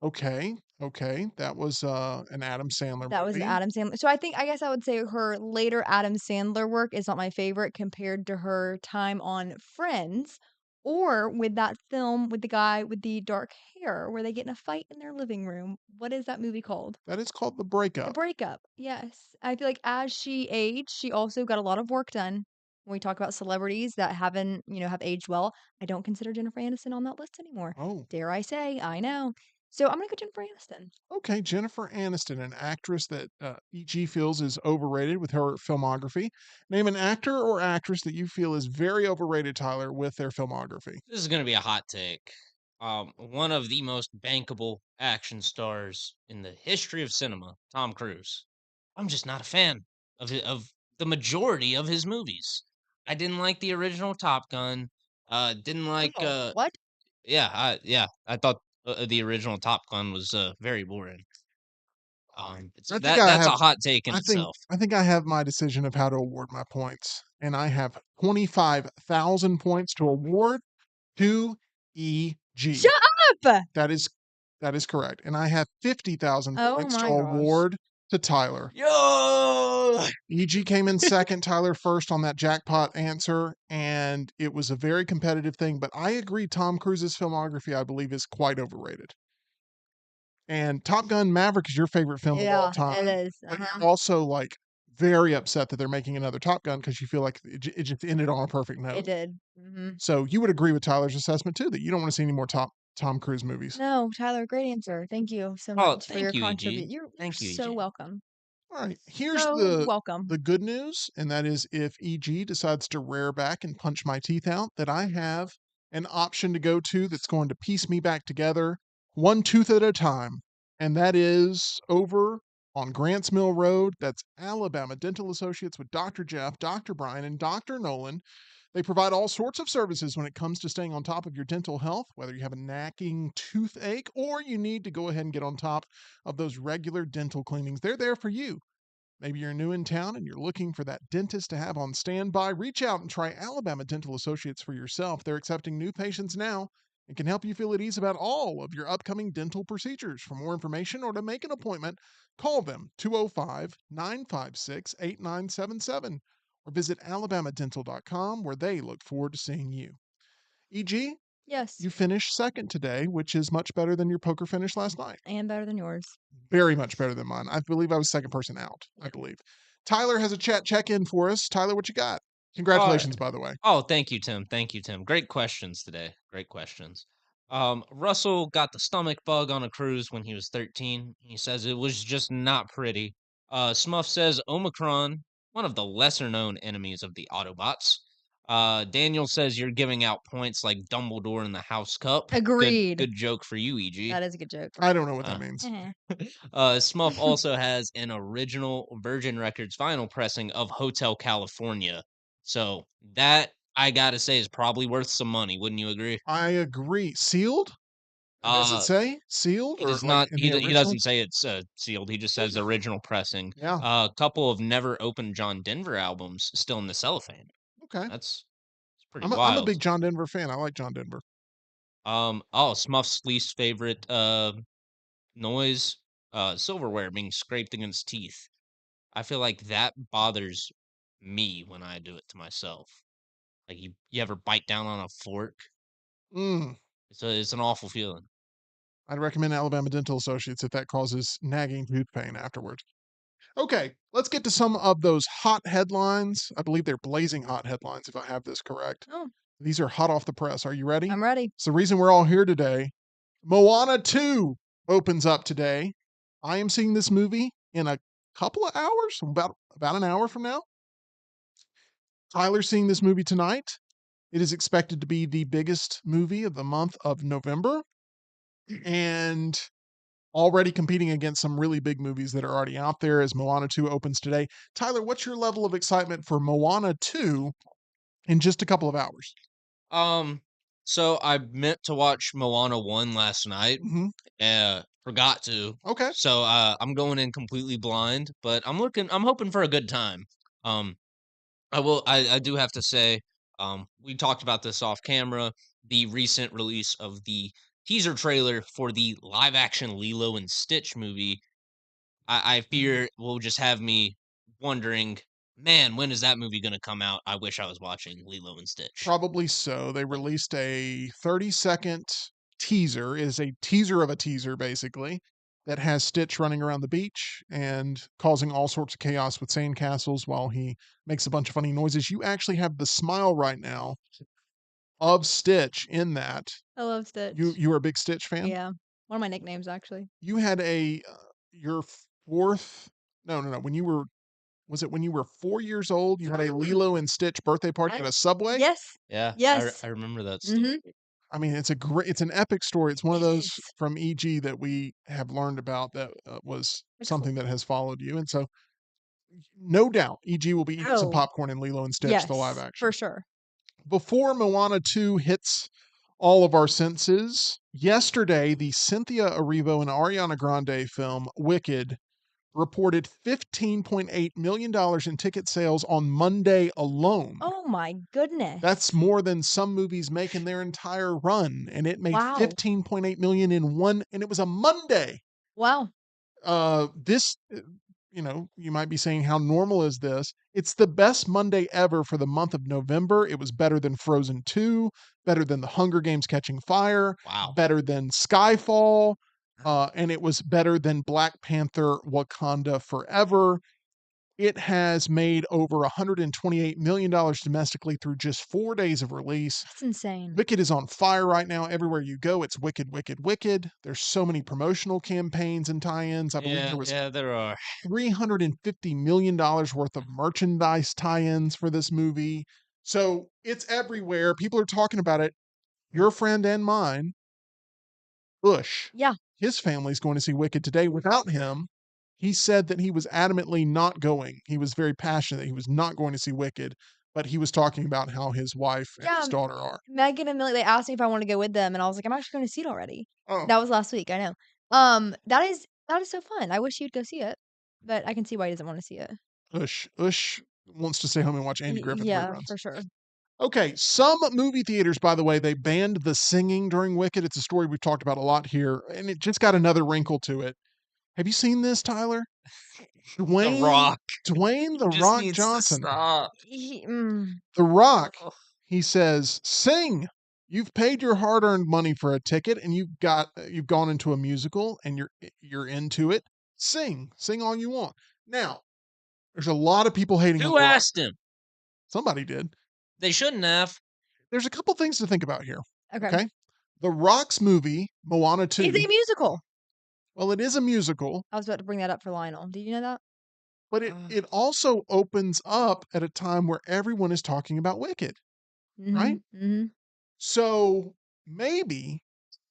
B: Okay. Okay. That was an Adam Sandler
C: That was an
B: movie.
C: Adam Sandler. So I guess I would say her later Adam Sandler work is not my favorite compared to her time on Friends or with that film with the guy with the dark hair where they get in a fight in their living room. What is that movie called?
B: That is called The
C: The
B: Breakup.
C: Breakup. Yes. I feel like as she aged, she also got a lot of work done. When we talk about celebrities that haven't, have aged well, I don't consider Jennifer Aniston on that list anymore.
B: Oh,
C: Dare I say, I know. So I'm gonna go Jennifer Aniston.
B: Okay, Jennifer Aniston, an actress that EG feels is overrated with her filmography. Name an actor or actress that you feel is very overrated, Tyler, with their filmography.
D: This is gonna be a hot take. One of the most bankable action stars in the history of cinema, Tom Cruise. I'm just not a fan of the majority of his movies. I didn't like the original Top Gun. Didn't like
C: Oh, what?
D: I thought the original Top Gun was very boring.
B: I think
D: That's a hot take in itself.
B: I think I have my decision of how to award my points, and I have 25,000 points to award to EG.
C: Shut up!
B: That is correct, and I have 50,000
C: Oh
B: points to
C: my gosh.
B: award to Tyler.
D: Yo!
B: EG came in second, Tyler first on that jackpot answer, and it was a very competitive thing. But I agree, Tom Cruise's filmography, I believe, is quite overrated. And Top Gun Maverick is your favorite film of all
C: Yeah,
B: time,
C: it is.
B: but you're also like very upset that they're making another Top Gun because you feel like it just ended on a perfect
C: It
B: note.
C: did. Hmm.
B: So you would agree with Tyler's assessment too that you don't want to see any more Tom Cruise movies.
C: No, Tyler, great answer. Thank you so
D: Oh,
C: much for
D: thank
C: your
D: you,
C: contribution.
D: EG.
C: You're
D: Thank you,
C: so
D: EG.
C: welcome.
B: All right, here's
C: So welcome.
B: the good news, and that is if EG decides to rear back and punch my teeth out, that I have an option to go to that's going to piece me back together one tooth at a time, and that is over on Grants Mill Road. That's Alabama Dental Associates with Dr. Jeff, Dr. Brian, and Dr. Nolan. They provide all sorts of services when it comes to staying on top of your dental health, whether you have a nagging toothache or you need to go ahead and get on top of those regular dental cleanings. They're there for you. Maybe you're new in town and you're looking for that dentist to have on standby. Reach out and try Alabama Dental Associates for yourself. They're accepting new patients now and can help you feel at ease about all of your upcoming dental procedures. For more information or to make an appointment, call them 205 956 8977 or visit alabamadental.com where they look forward to seeing you. EG,
C: Yes,
B: you finished second today, which is much better than your poker finish last night.
C: and better than yours.
B: Very much better than mine. I believe I was second person out, I
C: Yep.
B: believe. Tyler has a chat check-in for us. Tyler, what you got?
D: Uh,
B: Congratulations, by the way.
D: oh, thank you, Tim. Thank you, Tim. Great questions today. Great questions. Russell got the stomach bug on a cruise when he was 13. He says it was just not pretty. Smuff says Omicron, one of the lesser known enemies of the Autobots. Daniel says you're giving out points like Dumbledore in the House Cup.
C: Agreed.
D: Good joke for you, EG.
C: That is a good joke.
B: I don't know what that
D: Uh,
B: means.
D: Smuff also has an original Virgin Records vinyl pressing of Hotel California. So that I gotta say is probably worth some money. Wouldn't you agree?
B: I agree. Sealed? Does it
D: Uh,
B: say sealed
D: he
B: or
D: does
B: like
D: not.
B: in the
D: He
B: original?
D: doesn't say it's sealed. He just says original pressing.
B: Yeah.
D: A couple of never opened John Denver albums still in the cellophane.
B: Okay.
D: That's pretty
B: I'm a
D: wild.
B: big John Denver fan. I like John Denver.
D: Oh, Smuff's least favorite noise, silverware being scraped against teeth. I feel like that bothers me when I do it to myself. Like you ever bite down on a fork?
B: Mm.
D: It's an awful feeling.
B: I'd recommend Alabama Dental Associates if that causes nagging tooth pain afterwards. Okay, let's get to some of those hot headlines. I believe they're blazing hot headlines, if I have this correct.
C: Oh,
B: These are hot off the press. Are you ready?
C: I'm ready.
B: It's the reason we're all here today. Moana 2 opens up today. I am seeing this movie in a couple of hours, about an hour from now. Tyler's seeing this movie tonight. It is expected to be the biggest movie of the month of November and already competing against some really big movies that are already out there as Moana 2 opens today. Tyler, what's your level of excitement for Moana 2 in just a couple of hours?
D: So I meant to watch Moana 1 last night.
B: Hmm.
D: Forgot to.
B: Okay.
D: So I'm going in completely blind, but I'm hoping for a good time. Um I do have to say, we talked about this off camera, the recent release of the teaser trailer for the live action Lilo and Stitch movie. I fear will just have me wondering, man, when is that movie gonna come out? I wish I was watching Lilo and Stitch.
B: Probably so. They released a 30-second teaser. It is a teaser of a teaser, basically, that has Stitch running around the beach and causing all sorts of chaos with sandcastles while he makes a bunch of funny noises. You actually have the smile right now of Stitch in that.
C: I love Stitch.
B: You are a big Stitch fan?
C: Yeah. One of my nicknames, actually.
B: You had your fourth. No, no, no. Was it when you were 4 years old? You had a Lilo and Stitch birthday party at a Subway.
C: Yes.
D: Yeah,
C: Yes.
D: I remember that
C: Mm-hmm.
D: story.
B: I mean, it's an epic story. It's one of
C: It
B: those
C: is.
B: from EG that we have learned about that was
C: It's cool.
B: something that has followed you, and so no doubt EG will be eating some
C: Oh,
B: popcorn in Lilo and Stitch, the live
C: yes,
B: action.
C: for sure.
B: Before Moana 2 hits all of our senses, yesterday the Cynthia Erivo and Ariana Grande film Wicked reported $15.8 million in ticket sales on Monday alone.
C: Oh my goodness.
B: That's more than some movies make in their entire run, and it made
C: Wow.
B: 15.8 million in one, and it was a Monday.
C: Wow.
B: This, you might be saying, how normal is this? It's the best Monday ever for the month of November. It was better than Frozen 2, better than The Hunger Games Catching Fire,
D: Wow.
B: better than Skyfall, and it was better than Black Panther Wakanda Forever. It has made over $128 million domestically through just 4 days of release.
C: That's insane.
B: Wicked is on fire right now. Everywhere you go, it's Wicked, Wicked, Wicked. There's so many promotional campaigns and tie-ins. I believe there was
D: Yeah, there are.
B: $350 million worth of merchandise tie-ins for this movie. So it's everywhere. People are talking about it. Your friend and mine, Bush,
C: Yeah.
B: his family's going to see Wicked today without him. He said that he was adamantly not going. He was very passionate that he was not going to see Wicked, but he was talking about how his wife and
C: Yeah.
B: his daughter are.
C: Megan and Millie, they asked me if I wanted to go with them, and I was like, I'm actually going to see it already.
B: Oh,
C: That was last week, I know. That is so fun. I wish you'd go see it, but I can see why he doesn't want to see it.
B: Ush wants to stay home and watch Andy Griffith
C: Yeah,
B: reruns.
C: for sure.
B: Okay, some movie theaters, by the way, they banned the singing during Wicked. It's a story we've talked about a lot here, and it just got another wrinkle to it. Have you seen this, Tyler?
D: The
B: Dwayne
D: Rock.
B: Dwayne The
D: Just
B: Rock
D: needs to
B: Johnson.
D: stop.
B: The Rock,
D: Oh,
B: he says, sing. You've paid your hard-earned money for a ticket, and you've gone into a musical, and you're into it. Sing all you want. Now, there's a lot of people hating on
D: who
B: The Rock.
D: asked him?
B: Somebody did.
D: They shouldn't have.
B: There's a couple things to think about here.
C: Okay.
B: Okay. The Rock's movie, Moana 2.
C: It's a musical.
B: Well, it is a musical,
C: I was about to bring that up for Lionel. Did you know that?
B: but it also opens up at a time where everyone is talking about Wicked, right?
C: Mm-hmm.
B: So maybe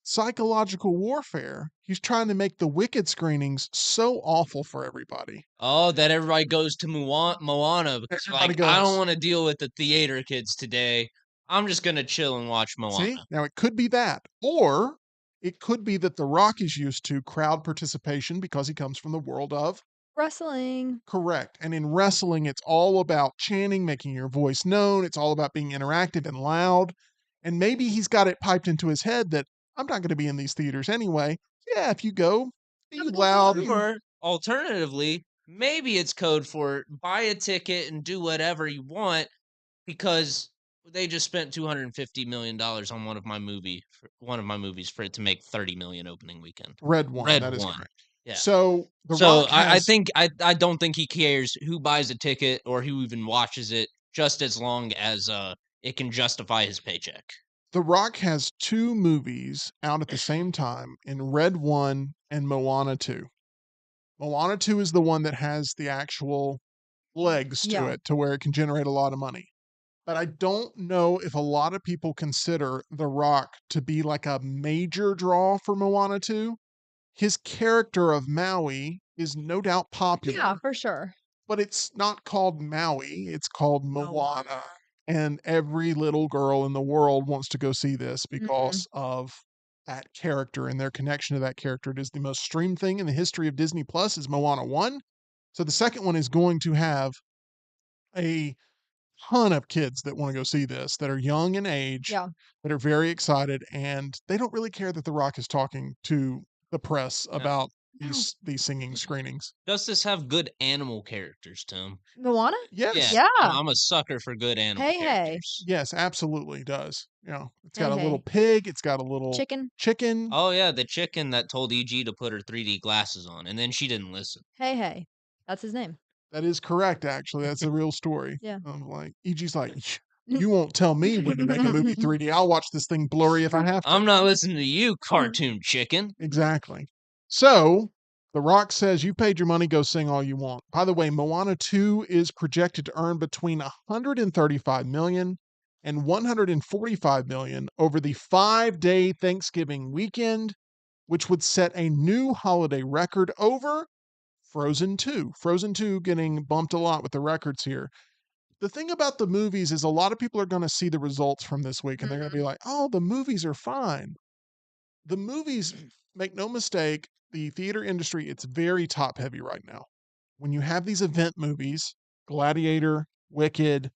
B: psychological warfare, he's trying to make the Wicked screenings so awful for everybody.
D: Oh, that everybody goes to Moana because
B: Everybody
D: I
B: goes.
D: don't want to deal with the theater kids today. I'm just gonna chill and watch Moana.
B: See? Now it could be that. Or it could be that The Rock is used to crowd participation because he comes from the world of
C: Wrestling.
B: correct. And in wrestling, it's all about chanting, making your voice known. It's all about being interactive and loud. And maybe he's got it piped into his head that I'm not going to be in these theaters anyway. Yeah, if you go, be loud.
D: Or alternatively, maybe it's code for buy a ticket and do whatever you want because they just spent $250 million on one of my movies for it to make 30 million opening weekend.
B: Red one.
D: Red
B: That is
D: one.
B: correct.
D: Yeah.
B: So The
D: So
B: Rock
D: I
B: has,
D: think I don't think he cares who buys a ticket or who even watches it, just as long as it can justify his paycheck.
B: The Rock has two movies out at the same time in Red 1 and Moana 2. Moana 2 is the one that has the actual legs to
C: Yeah.
B: it to where it can generate a lot of money. But I don't know if a lot of people consider The Rock to be like a major draw for Moana 2. His character of Maui is no doubt popular.
C: Yeah, for sure.
B: But it's not called Maui, it's called Moana. And every little girl in the world wants to go see this because of that character and their connection to that character. It is the most streamed thing in the history of Disney Plus is Moana 1. So the second one is going to have a ton of kids that want to go see this, that are young in age,
C: Yeah.
B: that are very excited, and they don't really care that The Rock is talking to the press about these singing screenings.
D: Does this have good animal characters, Tim?
C: Moana?
B: Yes.
C: Yeah.
D: I'm a sucker for good animal
C: Hey, hey.
D: characters.
B: Yes, absolutely does. You know, it's got
C: Hey,
B: a little
C: hey.
B: pig, it's got a little
C: Chicken.
B: chicken.
D: Oh yeah, the chicken that told EG to put her 3D glasses on, and then she didn't listen.
C: Hey, hey. That's his name.
B: That is correct, actually. That's a real story.
C: Yeah.
B: Like EG's like, You won't tell me when to make a movie 3D. I'll watch this thing blurry if I have to.
D: I'm not listening to you, cartoon chicken.
B: Exactly. So, The Rock says, you paid your money, go sing all you want. By the way, Moana 2 is projected to earn between 135 million and 145 million over the 5-day Thanksgiving weekend, which would set a new holiday record over Frozen 2. Frozen 2 getting bumped a lot with the records here. The thing about the movies is a lot of people are going to see the results from this week and they're going to be like, oh, the movies are fine. The movies, make no mistake, the theater industry, it's very top heavy right now. When you have these event movies, Gladiator, Wicked,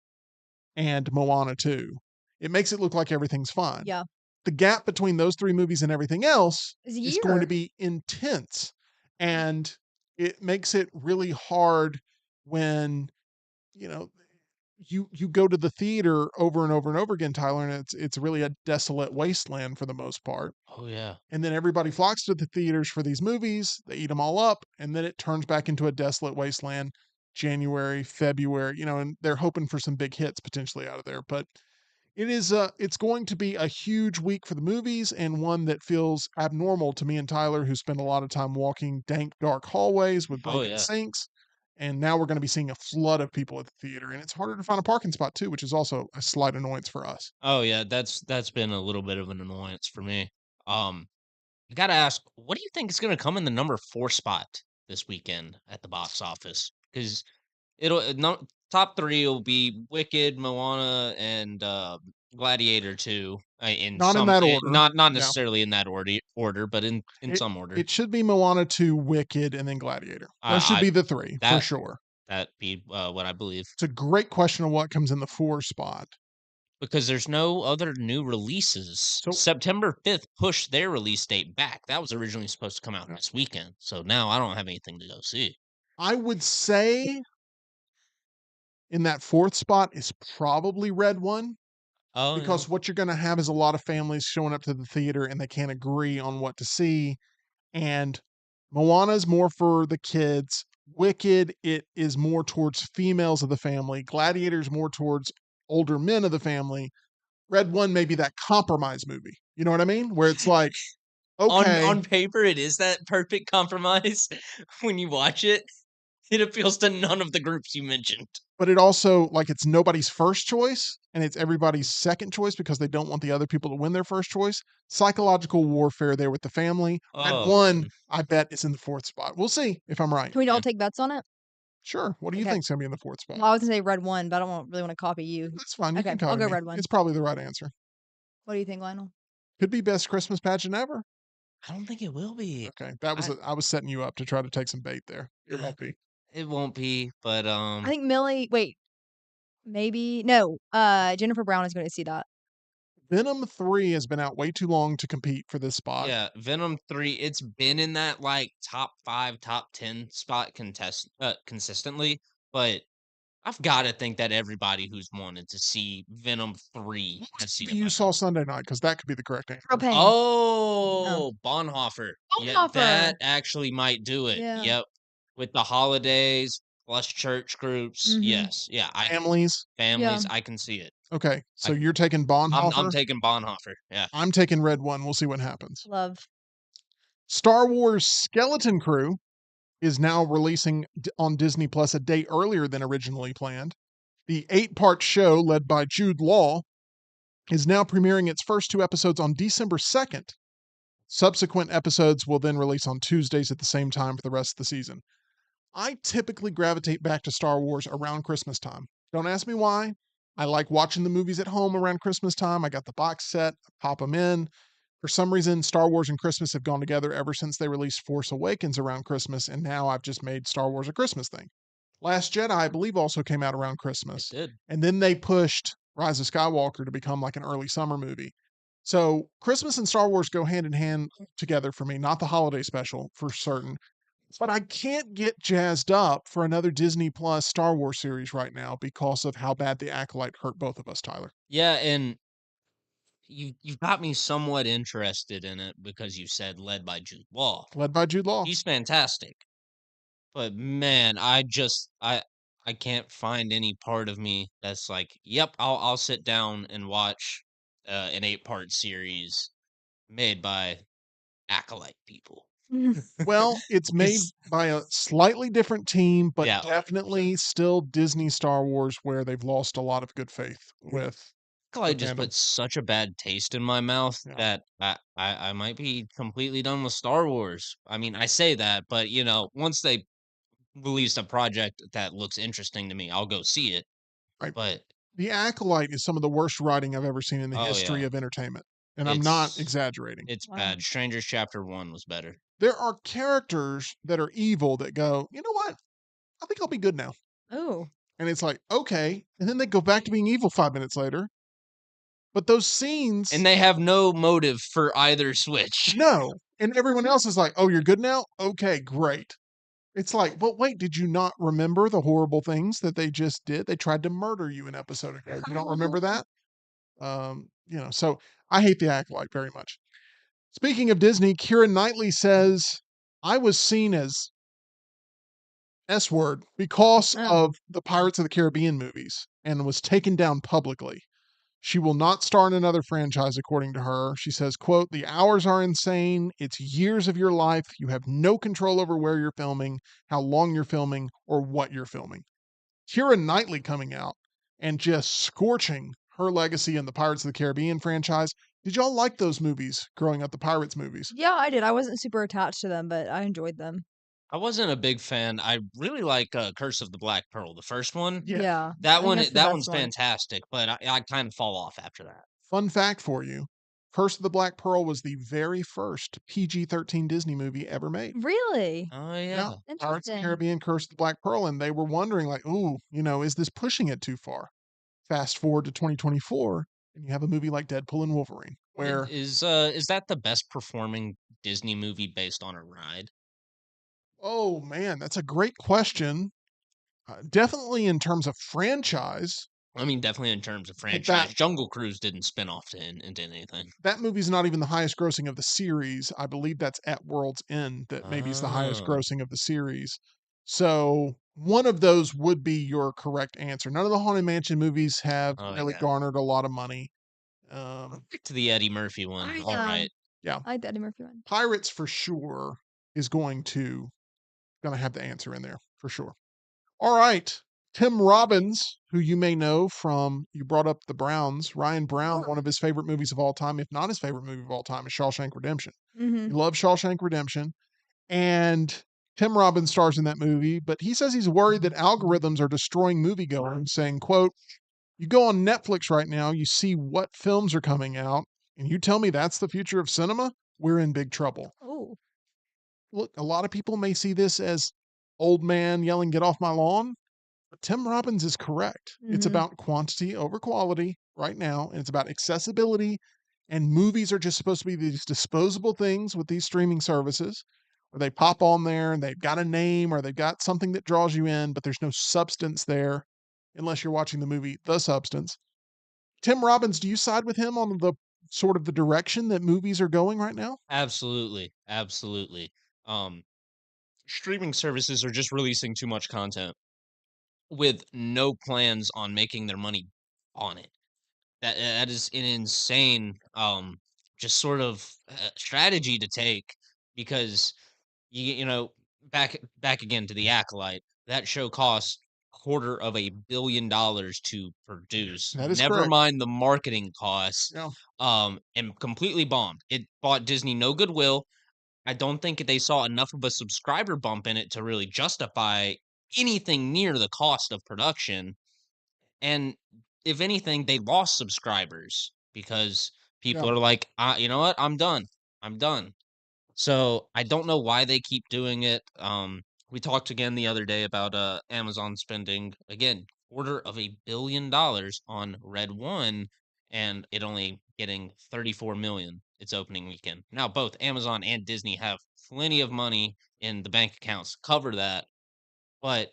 B: and Moana 2, it makes it look like everything's fine.
C: Yeah.
B: The gap between those three movies and everything else
C: It's a
B: is going to
C: year.
B: be intense. And it makes it really hard when, you know, you go to the theater over and over and over again, Tyler, and it's really a desolate wasteland for the most part.
D: Oh yeah.
B: And then everybody flocks to the theaters for these movies. They eat them all up, and then it turns back into a desolate wasteland. January, February, and they're hoping for some big hits potentially out of there. But it's going to be a huge week for the movies, and one that feels abnormal to me and Tyler, who spend a lot of time walking dank, dark hallways with
D: Oh
B: broken
D: yeah.
B: sinks. And now we're going to be seeing a flood of people at the theater, and it's harder to find a parking spot too, which is also a slight annoyance for us.
D: Oh yeah. That's been a little bit of an annoyance for me. I gotta ask, what do you think is gonna come in the number 4 spot this weekend at the box office? Because it'll no, top 3 will be Wicked, Moana, and Gladiator 2. In
B: Not in
D: some,
B: that order.
D: not
B: Yeah.
D: necessarily in that order, but in
B: It
D: some order.
B: it should be Moana 2, Wicked, and then Gladiator. Those should
D: I
B: be the 3 for
D: that
B: sure.
D: that be what I believe,
B: It's a great question of what comes in the 4 spot.
D: because there's no other new releases.
B: So
D: September 5th pushed their release date back. That was originally supposed to come out
B: Yeah.
D: this weekend. So now I don't have anything to go see.
B: I would say in that 4th spot is probably Red One,
D: Oh yeah.
B: because what you're gonna have is a lot of families showing up to the theater and they can't agree on what to see. And Moana's more for the kids. Wicked, it is more towards females of the family. Gladiator's more towards older men of the family. Red One may be that compromise movie. You know what I mean? Where it's like, okay,
D: On paper, it is that perfect compromise. When you watch it, it appeals to none of the groups you mentioned.
B: but it also like it's nobody's first choice and it's everybody's second choice because they don't want the other people to win their first choice. Psychological warfare there with the family. Red
D: Oh,
B: One, I bet, is in the 4th spot. We'll see if I'm right.
C: Can we all
D: Yeah.
C: take bets on it?
B: Sure. What do you
C: Okay.
B: think's gonna be in the 4th spot?
C: Well, I was gonna say red one, but I don't really want to copy you.
B: That's fine. You
C: Okay,
B: can call
C: I'll go
B: me.
C: Red One.
B: It's probably the right answer.
C: What do you think, Lionel?
B: Could be best Christmas pageant ever.
D: I don't think it will be.
B: Okay, that was I was setting you up to try to take some bait there. It won't be.
D: It won't be, but
C: I think Millie. Wait, maybe no. Jennifer Brown is going to see that.
B: Venom 3 has been out way too long to compete for this spot.
D: yeah, Venom 3, it's been in that like top 5, top 10 spot consistently, but I've got to think that everybody who's wanted to see Venom 3 has seen it.
B: You
D: by
B: saw
D: now.
B: Sunday night because that could be the correct answer.
C: Propane.
D: Oh, Bonhoeffer. Yeah,
C: Bonhoeffer.
D: that actually might do it.
C: Yeah.
D: Yep. With the holidays plus church groups.
C: Mhm.
D: Yes. Yeah.
B: Families.
D: Families, I can see it.
B: Okay, so
D: I-
B: you're taking Bonhoeffer.
D: I'm taking Bonhoeffer. Yeah.
B: I'm taking Red One. We'll see what happens.
C: Love.
B: Star Wars Skeleton Crew is now releasing on Disney Plus a day earlier than originally planned. The 8-part show, led by Jude Law, is now premiering its first 2 episodes on December 2nd. Subsequent episodes will then release on Tuesdays at the same time for the rest of the season. I typically gravitate back to Star Wars around Christmas time. Don't ask me why. I like watching the movies at home around Christmas time. I got the box set, pop them in. For some reason, Star Wars and Christmas have gone together ever since they released Force Awakens around Christmas, and now I've just made Star Wars a Christmas thing. Last Jedi, I believe, also came out around
D: It
B: Christmas.
D: did.
B: And then they pushed Rise of Skywalker to become like an early summer movie. So Christmas and Star Wars go hand in hand together for me, not the holiday special for certain. But I can't get jazzed up for another Disney Plus Star Wars series right now because of how bad The Acolyte hurt both of us, Tyler.
D: Yeah, and you've got me somewhat interested in it because you said led by Jude Law.
B: Led by Jude Law.
D: He's fantastic. But man, I I can't find any part of me that's like, yep, I'll sit down and watch an 8-part series made by acolyte people.
B: Well, it's made
D: 'Cause-
B: by a slightly different team, but
D: yeah,
B: definitely still Disney Star Wars, where they've lost a lot of good faith
D: acolyte
B: with
D: just
B: fandom.
D: put such a bad taste in my mouth
B: Yeah.
D: that I might be completely done with Star Wars. I mean, I say that, but once they release a project that looks interesting to me, I'll go see it.
B: Right.
D: But
B: The Acolyte is some of the worst writing I've ever seen in the
D: oh
B: history
D: yeah,
B: of entertainment, and I'm not
D: it's
B: exaggerating.
D: it's
C: Wow.
D: bad. Strangers Chapter 1 was better.
B: There are characters that are evil that go, "You know what? I think I'll be good now."
C: Oh.
B: And it's like, "Okay." And then they go back to being evil 5 minutes later. But those
D: And
B: scenes,
D: they have no motive for either switch.
B: no. And everyone else is like, "Oh, you're good now? Okay, great." It's like, "But wait, did you not remember the horrible things that they just did? They tried to murder you an episode ago. You don't remember that?" So I hate The Acolyte very much. Speaking of Disney, Keira Knightley says, "I was seen as S word because
C: Oh.
B: of the Pirates of the Caribbean movies and was taken down publicly. She will not star in another franchise, according to her. She says, quote, the hours are insane. It's years of your life. You have no control over where you're filming, how long you're filming, or what you're filming." Keira Knightley coming out and just scorching her legacy in the Pirates of the Caribbean franchise. Did y'all like those movies growing up, the Pirates movies?
C: Yeah, I did. I wasn't super attached to them, but I enjoyed them.
D: I wasn't a big fan. I really like Curse of the Black Pearl, the first one.
B: Yeah.
C: Yeah.
D: That
C: I think
D: one,
C: that's the
D: that
C: best
D: one's
C: one.
D: fantastic, but I kind of fall off after that.
B: Fun fact for you, Curse of the Black Pearl was the very first PG-13 Disney movie ever made.
C: Really?
D: Oh
B: Yeah,
D: yeah,
B: Pirates of the
C: Interesting.
B: Caribbean, Curse of the Black Pearl, and they were wondering like, "Ooh, is this pushing it too far?" Fast forward to 2024, and you have a movie like Deadpool and Wolverine, where,
D: is that the best performing Disney movie based on a ride?
B: oh man, that's a great question. Definitely in terms of franchise,
D: I mean, definitely in terms of
B: but that
D: franchise. Jungle Cruise didn't spin off into anything.
B: that movie's not even the highest grossing of the series. I believe that's At World's End that maybe is the highest
D: Oh,
B: grossing of the series. So one of those would be your correct answer. None of the Haunted Mansion movies have
D: oh
B: really
D: yeah.
B: garnered a lot of money. Um,
D: Back to the Eddie Murphy one.
C: I
D: All right.
B: yeah,
C: I like the Eddie Murphy one.
B: Pirates for sure is gonna have the answer in there for sure. All right. Tim Robbins, who you may know from, you brought up the Browns, Ryan Brown, one of his favorite movies of all time, if not his favorite movie of all time, is Shawshank Redemption. He
C: Mhm.
B: loves Shawshank Redemption. And Tim Robbins stars in that movie, but he says he's worried that algorithms are destroying moviegoing, saying, quote, you go on Netflix right now, you see what films are coming out, and you tell me that's the future of cinema? We're in big trouble.
C: Oh.
B: Look, a lot of people may see this as old man yelling, get off my lawn. But Tim Robbins is correct. It's
C: Mhm.
B: about quantity over quality right now, and it's about accessibility. And movies are just supposed to be these disposable things with these streaming services where they pop on there and they've got a name or they've got something that draws you in, but there's no substance there unless you're watching the movie The Substance. Tim Robbins, do you side with him on the sort of the direction that movies are going right now?
D: Absolutely. Absolutely. Um, Streaming services are just releasing too much content with no plans on making their money on it. That is an insane just sort of strategy to take because you know back again to the acolyte, that show cost $250 million to produce,
B: That is
D: never
B: correct.
D: mind the marketing costs,
B: Yeah.
D: and completely bombed. It bought Disney no goodwill. I don't think they saw enough of a subscriber bump in it to really justify anything near the cost of production. And if anything, they lost subscribers because
B: Yeah.
D: people are like, you know what? I'm done. I'm done. So I don't know why they keep doing it. We talked again the other day about Amazon spending again $250 million on Red One, and it only getting 34 million its opening weekend. Now both Amazon and Disney have plenty of money in the bank accounts to cover that, but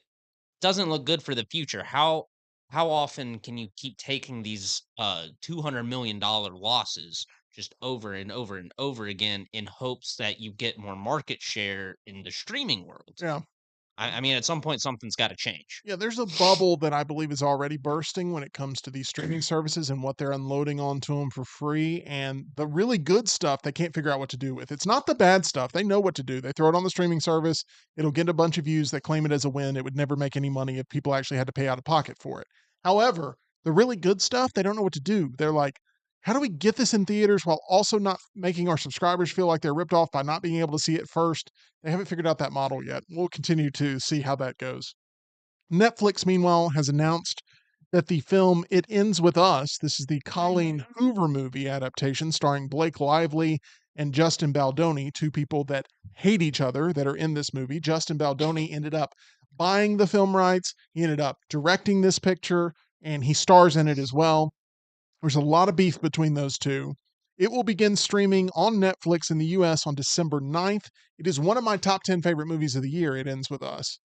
D: doesn't look good for the future. How often can you keep taking these $200 million losses just over and over and over again in hopes that you get more market share in the streaming world?
B: Yeah.
D: I mean, at some point, something's got to change.
B: Yeah, there's a bubble that I believe is already bursting when it comes to these streaming services and what they're unloading onto them for free. And the really good stuff, they can't figure out what to do with. It's not the bad stuff. They know what to do. They throw it on the streaming service. It'll get a bunch of views. They claim it as a win. It would never make any money if people actually had to pay out of pocket for it. However, the really good stuff, they don't know what to do. They're like, how do we get this in theaters while also not making our subscribers feel like they're ripped off by not being able to see it first? They haven't figured out that model yet. We'll continue to see how that goes. Netflix, meanwhile, has announced that the film It Ends With Us, this is the Colleen Hoover movie adaptation starring Blake Lively and Justin Baldoni, two people that hate each other that are in this movie. Justin Baldoni ended up buying the film rights. He ended up directing this picture, and he stars in it as well. There's a lot of beef between those two. It will begin streaming on Netflix in the US on December 9th. It is one of my top 10 favorite movies of the year. It Ends With Us.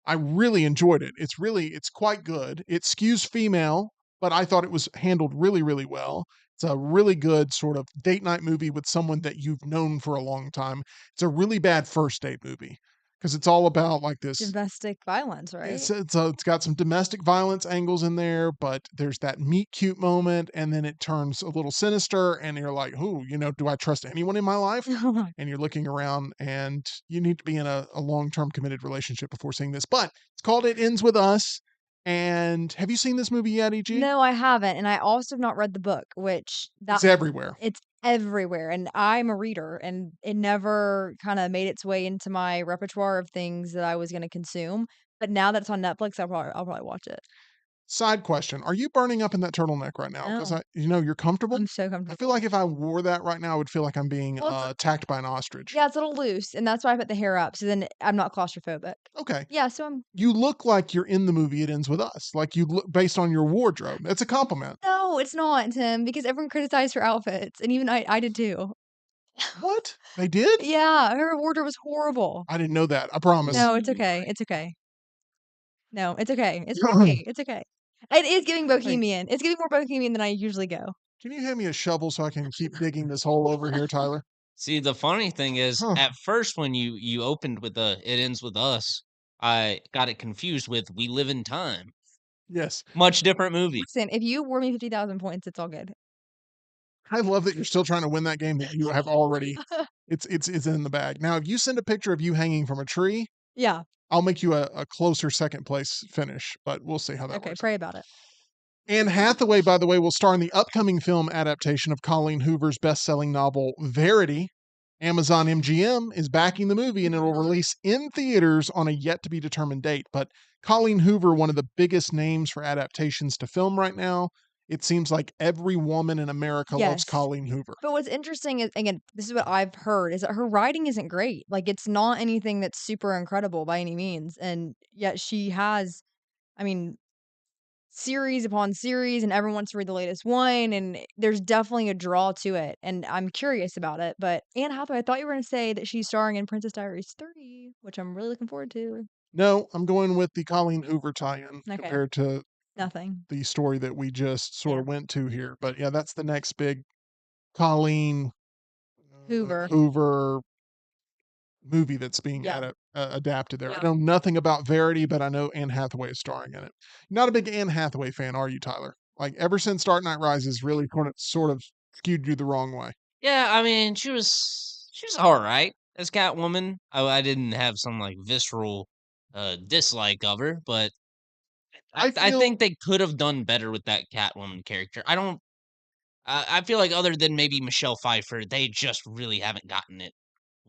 B: I really enjoyed it. It's quite good. It skews female, but I thought it was handled really, really well. It's a really good sort of date night movie with someone that you've known for a long time. It's a really bad first date movie because it's all about like this.
C: Domestic violence, right?
B: It's got some domestic violence angles in there, but there's that meet cute moment, and then it turns a little sinister, and you're like, "Who, do I trust anyone in my life?" And you're looking around, and you need to be in a long-term committed relationship before seeing this. But it's called It Ends With Us. And have you seen this movie yet, EG?
C: No, I haven't, and I also have not read the book, which
B: It's everywhere.
C: it's everywhere, and I'm a reader, and it never kinda made its way into my repertoire of things that I was gonna consume, but now that it's on Netflix, I'll probably watch it.
B: Side question: are you burning up in that turtleneck right now? Because
C: No,
B: you're comfortable.
C: I'm so
B: I
C: comfortable.
B: feel like if I wore that right now, I would feel like I'm being
C: Well,
B: attacked by an ostrich.
C: yeah, it's a little loose, and that's why I put the hair up, so then I'm not claustrophobic.
B: Okay.
C: Yeah, so I'm
B: You look like you're in the movie It Ends With Us, like you look based on your wardrobe. That's a compliment.
C: No, it's not, Tim, because everyone criticized her outfits, and even I did too.
B: What? They did?
C: Yeah, her wardrobe was horrible.
B: I didn't know that. I promise.
C: No, it's okay, it's okay. No, it's okay, it's okay, it's okay. It is giving
B: Hey,
C: bohemian. It's giving more bohemian than I usually go.
B: can you hand me a shovel so I can keep digging this hole over here, Tyler?
D: See, the funny thing is,
B: Huh.
D: at first when you opened with the "It Ends With Us," I got it confused with "We Live in Time."
B: Yes.
D: Much different movie.
C: Listen, if you award me 50,000 points, it's all good.
B: I love that you're still trying to win that game that you have already it's in the bag. Now, if you send a picture of you hanging from a tree,
C: Yeah,
B: I'll make you a closer second place finish, but we'll see how that
C: okay,
B: works.
C: pray about it.
B: Anne Hathaway, by the way, will star in the upcoming film adaptation of Colleen Hoover's best-selling novel Verity. Amazon MGM is backing the movie and it will release in theaters on a yet-to-be-determined date. But Colleen Hoover, one of the biggest names for adaptations to film right now, it seems like every woman in America loves
C: Yes.
B: Colleen Hoover.
C: But what's interesting is, again, this is what I've heard, is that her writing isn't great. Like, it's not anything that's super incredible by any means, and yet she has, I mean, series upon series, and everyone wants to read the latest one, and there's definitely a draw to it, and I'm curious about it. But Anne Hathaway, I thought you were gonna say that she's starring in Princess Diaries 30, which I'm really looking forward to.
B: No, I'm going with the Colleen Hoover tie-in
C: Okay,
B: compared to
C: nothing.
B: the story that we just sort
C: Yeah.
B: of went to here. But yeah, that's the next big Colleen
C: Hoover.
B: Hoover movie that's being
C: Yeah.
B: adapted there. I
C: Yeah.
B: know nothing about Verity, but I know Anne Hathaway is starring in it. Not a big Anne Hathaway fan, are you, Tyler? Like ever since Dark Knight Rises really sort of skewed you the wrong way.
D: Yeah, I mean, she was all right as Catwoman. I didn't have some like visceral dislike of her, but
B: I
D: I
B: feel
D: think they could have done better with that Catwoman character. I don't. I feel like other than maybe Michelle Pfeiffer, they just really haven't gotten it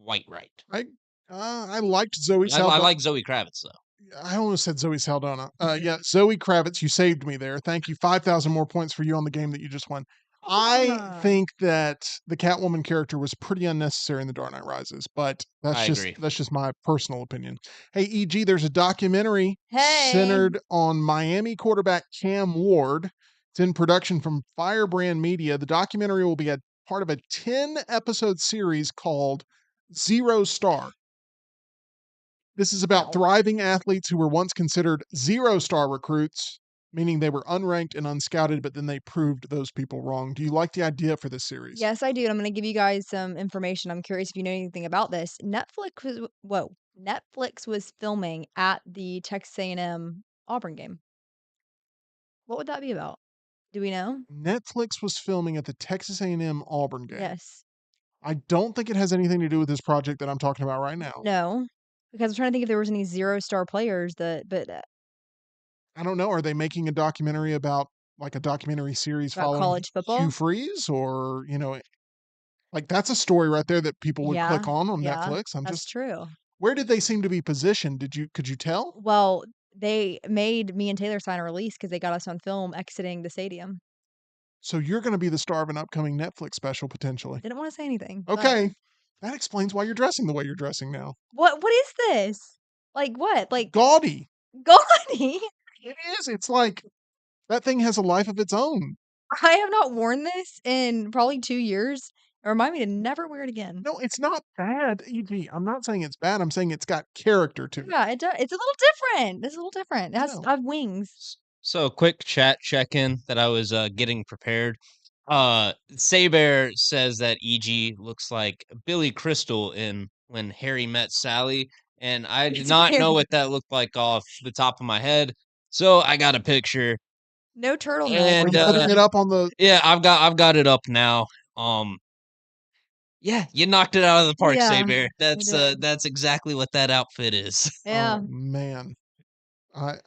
D: quite right.
B: I I liked Zoe
D: I
B: Saldana.
D: like Zoe Kravitz though.
B: I almost said Zoe Saldana. Yeah, Zoe Kravitz, you saved me there. Thank you. 5,000 more points for you on the game that you just won. I
C: Ah.
B: think that the Catwoman character was pretty unnecessary in The Dark Knight Rises, but
D: I agree.
B: that's just my personal opinion. Hey, EG, there's a documentary
C: Hey.
B: centered on Miami quarterback Cam Ward. It's in production from Firebrand Media. The documentary will be a part of a 10-episode series called Zero Star. This is about
C: Wow.
B: thriving athletes who were once considered zero-star recruits, meaning they were unranked and unscouted, but then they proved those people wrong. Do you like the idea for this series?
C: Yes, I do, and I'm gonna give you guys some information. I'm curious if you know anything about this. Netflix was whoa. Netflix was filming at the Texas A&M Auburn game. What would that be about? Do we know?
B: Netflix was filming at the Texas A&M Auburn game.
C: Yes.
B: I don't think it has anything to do with this project that I'm talking about right now.
C: No, because I'm trying to think if there was any zero-star players but
B: I don't know. Are they making a documentary about like a documentary series
C: about
B: following
C: college
B: Hugh
C: football.
B: Freeze, or like that's a story right there that people would
C: Yeah,
B: click on
C: yeah,
B: Netflix.
C: that's true.
B: Where did they seem to be positioned? Could you tell?
C: Well, they made me and Taylor sign a release because they got us on film exiting the stadium.
B: So you're going to be the star of an upcoming Netflix special potentially.
C: Didn't wanna say anything, but
B: Okay, that explains why you're dressing the way you're dressing now.
C: what is this? Like, what? Like,
B: Gaudy.
C: gaudy?
B: It is. It's like that thing has a life of its own.
C: I have not worn this in probably 2 years. Remind me to never wear it again.
B: No, it's not bad, EG. I'm not saying it's bad. I'm saying it's got character to it.
C: Yeah, it's a little different. It's a little different. It has
B: No.
C: I have wings.
D: So a quick chat check-in that I was getting prepared. Saybear says that EG looks like Billy Crystal in When Harry Met Sally, and I did
C: It's
D: not know
C: very
D: what that looked like off the top of my head. So I got a picture,
C: no turtleneck.
B: Are
D: and
B: you putting it up on the
D: yeah, I've got it up now. Um, yeah, you knocked it out of the park,
C: Yeah,
D: Saybear.
C: you did.
D: That's exactly what that outfit is.
C: Yeah.
B: Oh man. I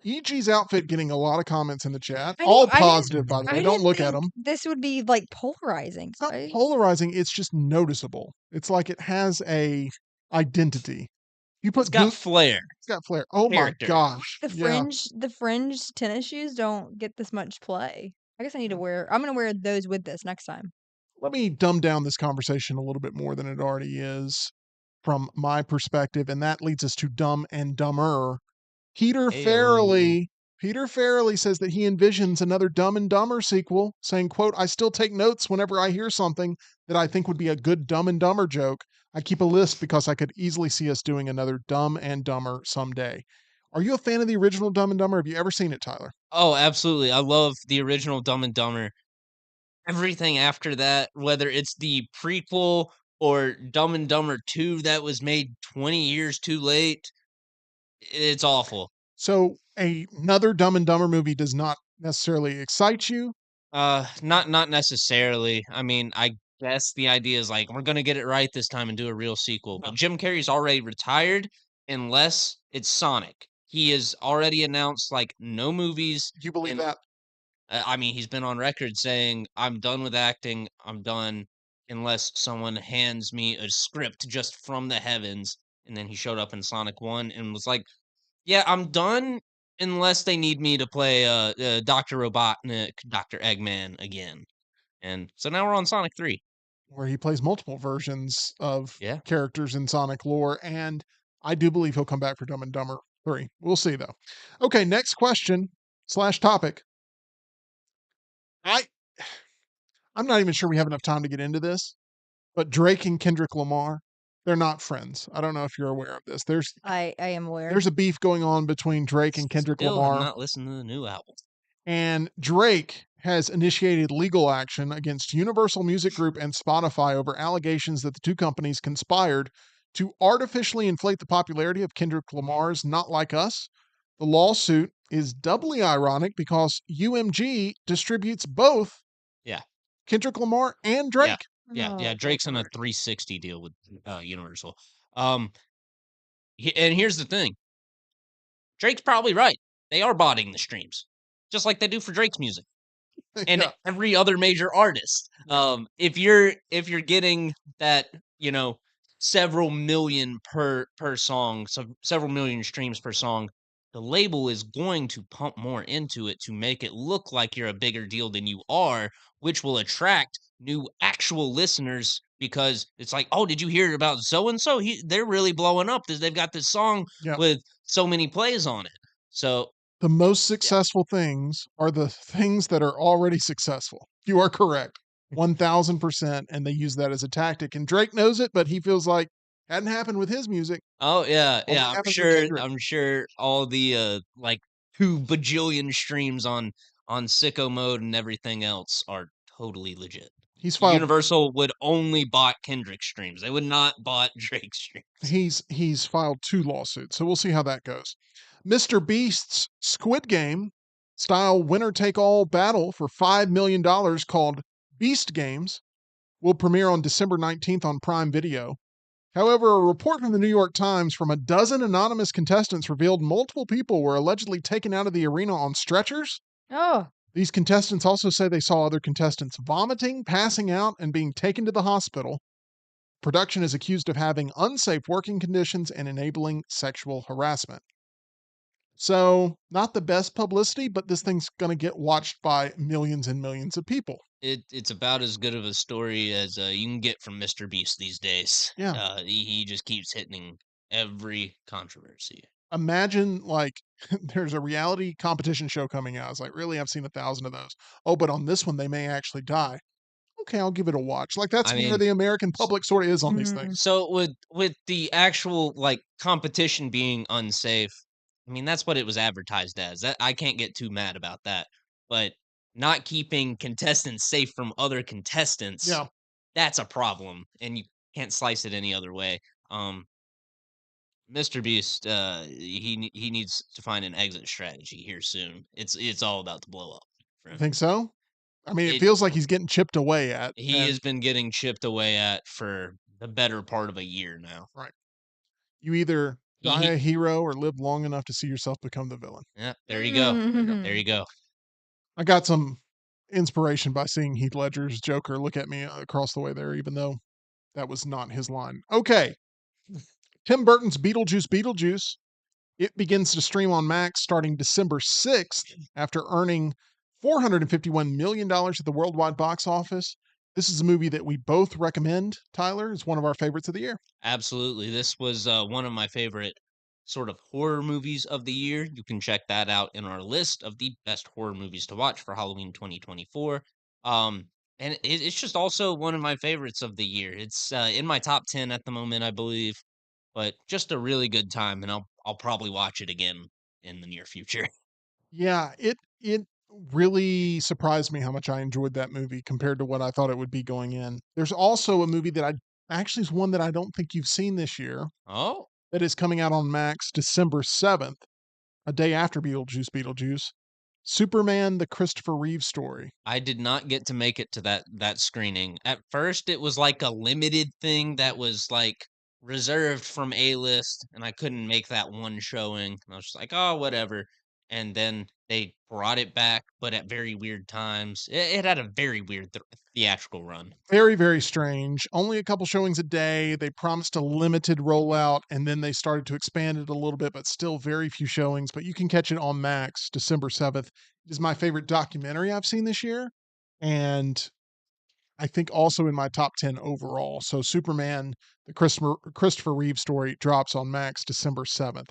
B: EG's outfit getting a lot of comments in the chat.
C: I
B: All
C: didn't I didn't
B: positive, by the way.
C: I
B: Don't
C: didn't
B: look at
C: think
B: them.
C: this would be, like, polarizing,
B: It's not
C: right?
B: polarizing, it's just noticeable. It's like it has a identity. You
D: It's
B: put
D: got
B: Goop,
D: flair,
B: it's got flair. Oh my
D: character.
B: gosh. Yeah.
C: The fringe tennis shoes don't get this much play. I guess I need to wear I'm gonna wear those with this next time.
B: Let me dumb down this conversation a little bit more than it already is from my perspective, and that leads us to Dumb and Dumber. Peter
D: Ayo.
B: Farrelly Peter Farrelly says that he envisions another Dumb and Dumber sequel, saying, quote, "I still take notes whenever I hear something that I think would be a good Dumb and Dumber joke. I keep a list because I could easily see us doing another Dumb and Dumber someday." Are you a fan of the original Dumb and Dumber? Have you ever seen it, Tyler?
D: Oh, absolutely. I love the original Dumb and Dumber. Everything after that, whether it's the prequel or Dumb and Dumber 2 that was made 20 years too late, it's awful.
B: So another Dumb and Dumber movie does not necessarily excite you.
D: Not necessarily. I mean, I guess the idea is like we're gonna get it right this time and do a real sequel. But Jim Carrey's already retired unless it's Sonic. He has already announced like no movies.
B: Do you believe
D: And
B: that?
D: I mean, he's been on record saying, "I'm done with acting. I'm done unless someone hands me a script just from the heavens." And then he showed up in Sonic 1 and was like, "Yeah, I'm done unless they need me to play Dr. Robotnik, Dr. Eggman again." And so now we're on Sonic 3.
B: Where he plays multiple versions of
D: Yeah.
B: characters in Sonic lore, and I do believe he'll come back for Dumb and Dumber 3. We'll see though. Okay, next question slash topic. I I'm not even sure we have enough time to get into this, but Drake and Kendrick Lamar, they're not friends. I don't know if you're aware of this.
C: I am aware.
B: There's a beef going on between Drake and Kendrick
D: Still have
B: Lamar,
D: not listened to the new album.
B: and Drake has initiated legal action against Universal Music Group and Spotify over allegations that the two companies conspired to artificially inflate the popularity of Kendrick Lamar's Not Like Us. The lawsuit is doubly ironic because UMG distributes both
D: Yeah.
B: Kendrick Lamar and
D: Yeah.
B: Drake.
D: Yeah.
C: Oh,
D: Drake's on a
C: Lord.
D: 360 deal with Universal. Um, and here's the thing. Drake's probably right. They are botting the streams, just like they do for Drake's music and
B: Yeah.
D: every other major artist. If you're getting that, several million per song, so several million streams per song, the label is going to pump more into it to make it look like you're a bigger deal than you are, which will attract new actual listeners because it's like, oh, did you hear about so and so? They're really blowing up because they've got this song
B: Yeah.
D: with so many plays on it. So
B: The most successful things are the things that are already successful. You are correct. 1000%. And they use that as a tactic. And Drake knows it, but he feels like hadn't happened with his music.
D: oh yeah,
B: Only
D: yeah. I'm
B: happens with
D: sure.
B: Kendrick.
D: I'm sure all the like 2 bajillion streams on sicko mode and everything else are totally legit.
B: He's filed
D: Universal would only bought Kendrick streams. They would not bought Drake streams.
B: he's filed 2 lawsuits, so we'll see how that goes. Mr. Beast's Squid Game style winner-take-all battle for $5 million called Beast Games will premiere on December 19th on Prime Video. However, a report from the New York Times from a dozen anonymous contestants revealed multiple people were allegedly taken out of the arena on stretchers.
C: Oh,
B: These contestants also say they saw other contestants vomiting, passing out, and being taken to the hospital. Production is accused of having unsafe working conditions and enabling sexual harassment. So, not the best publicity, but this thing's going to get watched by millions and millions of people.
D: It's about as good of a story as you can get from Mr. Beast these days.
B: Yeah.
D: He just keeps hitting every controversy.
B: Imagine, like, there's a reality competition show coming out. It's like, really? I've seen 1,000 of those. Oh, but on this one, they may actually die. Okay, I'll give it a watch. Like, that's
D: I
B: where
D: mean,
B: the American public sort of is on these
C: Mhm.
B: things.
D: so with the actual like competition being unsafe, I mean that's what it was advertised as. That I can't get too mad about that. But not keeping contestants safe from other contestants,
B: Yeah.
D: that's a problem, and you can't slice it any other way. Mr. Beast, he needs to find an exit strategy here soon. It's all about to blow up for
B: You
D: him.
B: think so? I mean, it
D: It
B: feels like he's getting chipped away at.
D: he
B: And
D: has been getting chipped away at for the better part of a year now.
B: right. You either die
D: He
B: a hero or live long enough to see yourself become the villain.
D: Yeah, there you go. There
C: Mhm.
D: you go.
B: I got some inspiration by seeing Heath Ledger's Joker look at me across the way there, even though that was not his line. Okay. Tim Burton's Beetlejuice. It begins to stream on Max starting December 6th after earning $451 million at the worldwide box office. This is a movie that we both recommend, Tyler. It's one of our favorites of the year.
D: Absolutely. This was one of my favorite sort of horror movies of the year. You can check that out in our list of the best horror movies to watch for Halloween 2024. And it's just also one of my favorites of the year. It's in my top 10 at the moment, I believe, but just a really good time, and I'll probably watch it again in the near future.
B: Yeah, it really surprised me how much I enjoyed that movie compared to what I thought it would be going in. There's also a movie that I actually is one that I don't think you've seen this year
D: Oh,
B: that is coming out on Max December 7th, a day after Beetlejuice. Superman the Christopher Reeve story.
D: I did not get to make it to that screening. At first, it was like a limited thing that was like reserved from A-list, and I couldn't make that one showing. And I was just like, oh, whatever. And then they brought it back, but at very weird times. It had a very weird theatrical run.
B: Very, very strange. Only a couple showings a day. They promised a limited rollout and then they started to expand it a little bit, but still very few showings. But you can catch it on Max December 7th. It is my favorite documentary I've seen this year. And I think also in my top 10 overall. So Superman, the Christopher Reeve story drops on Max December 7th.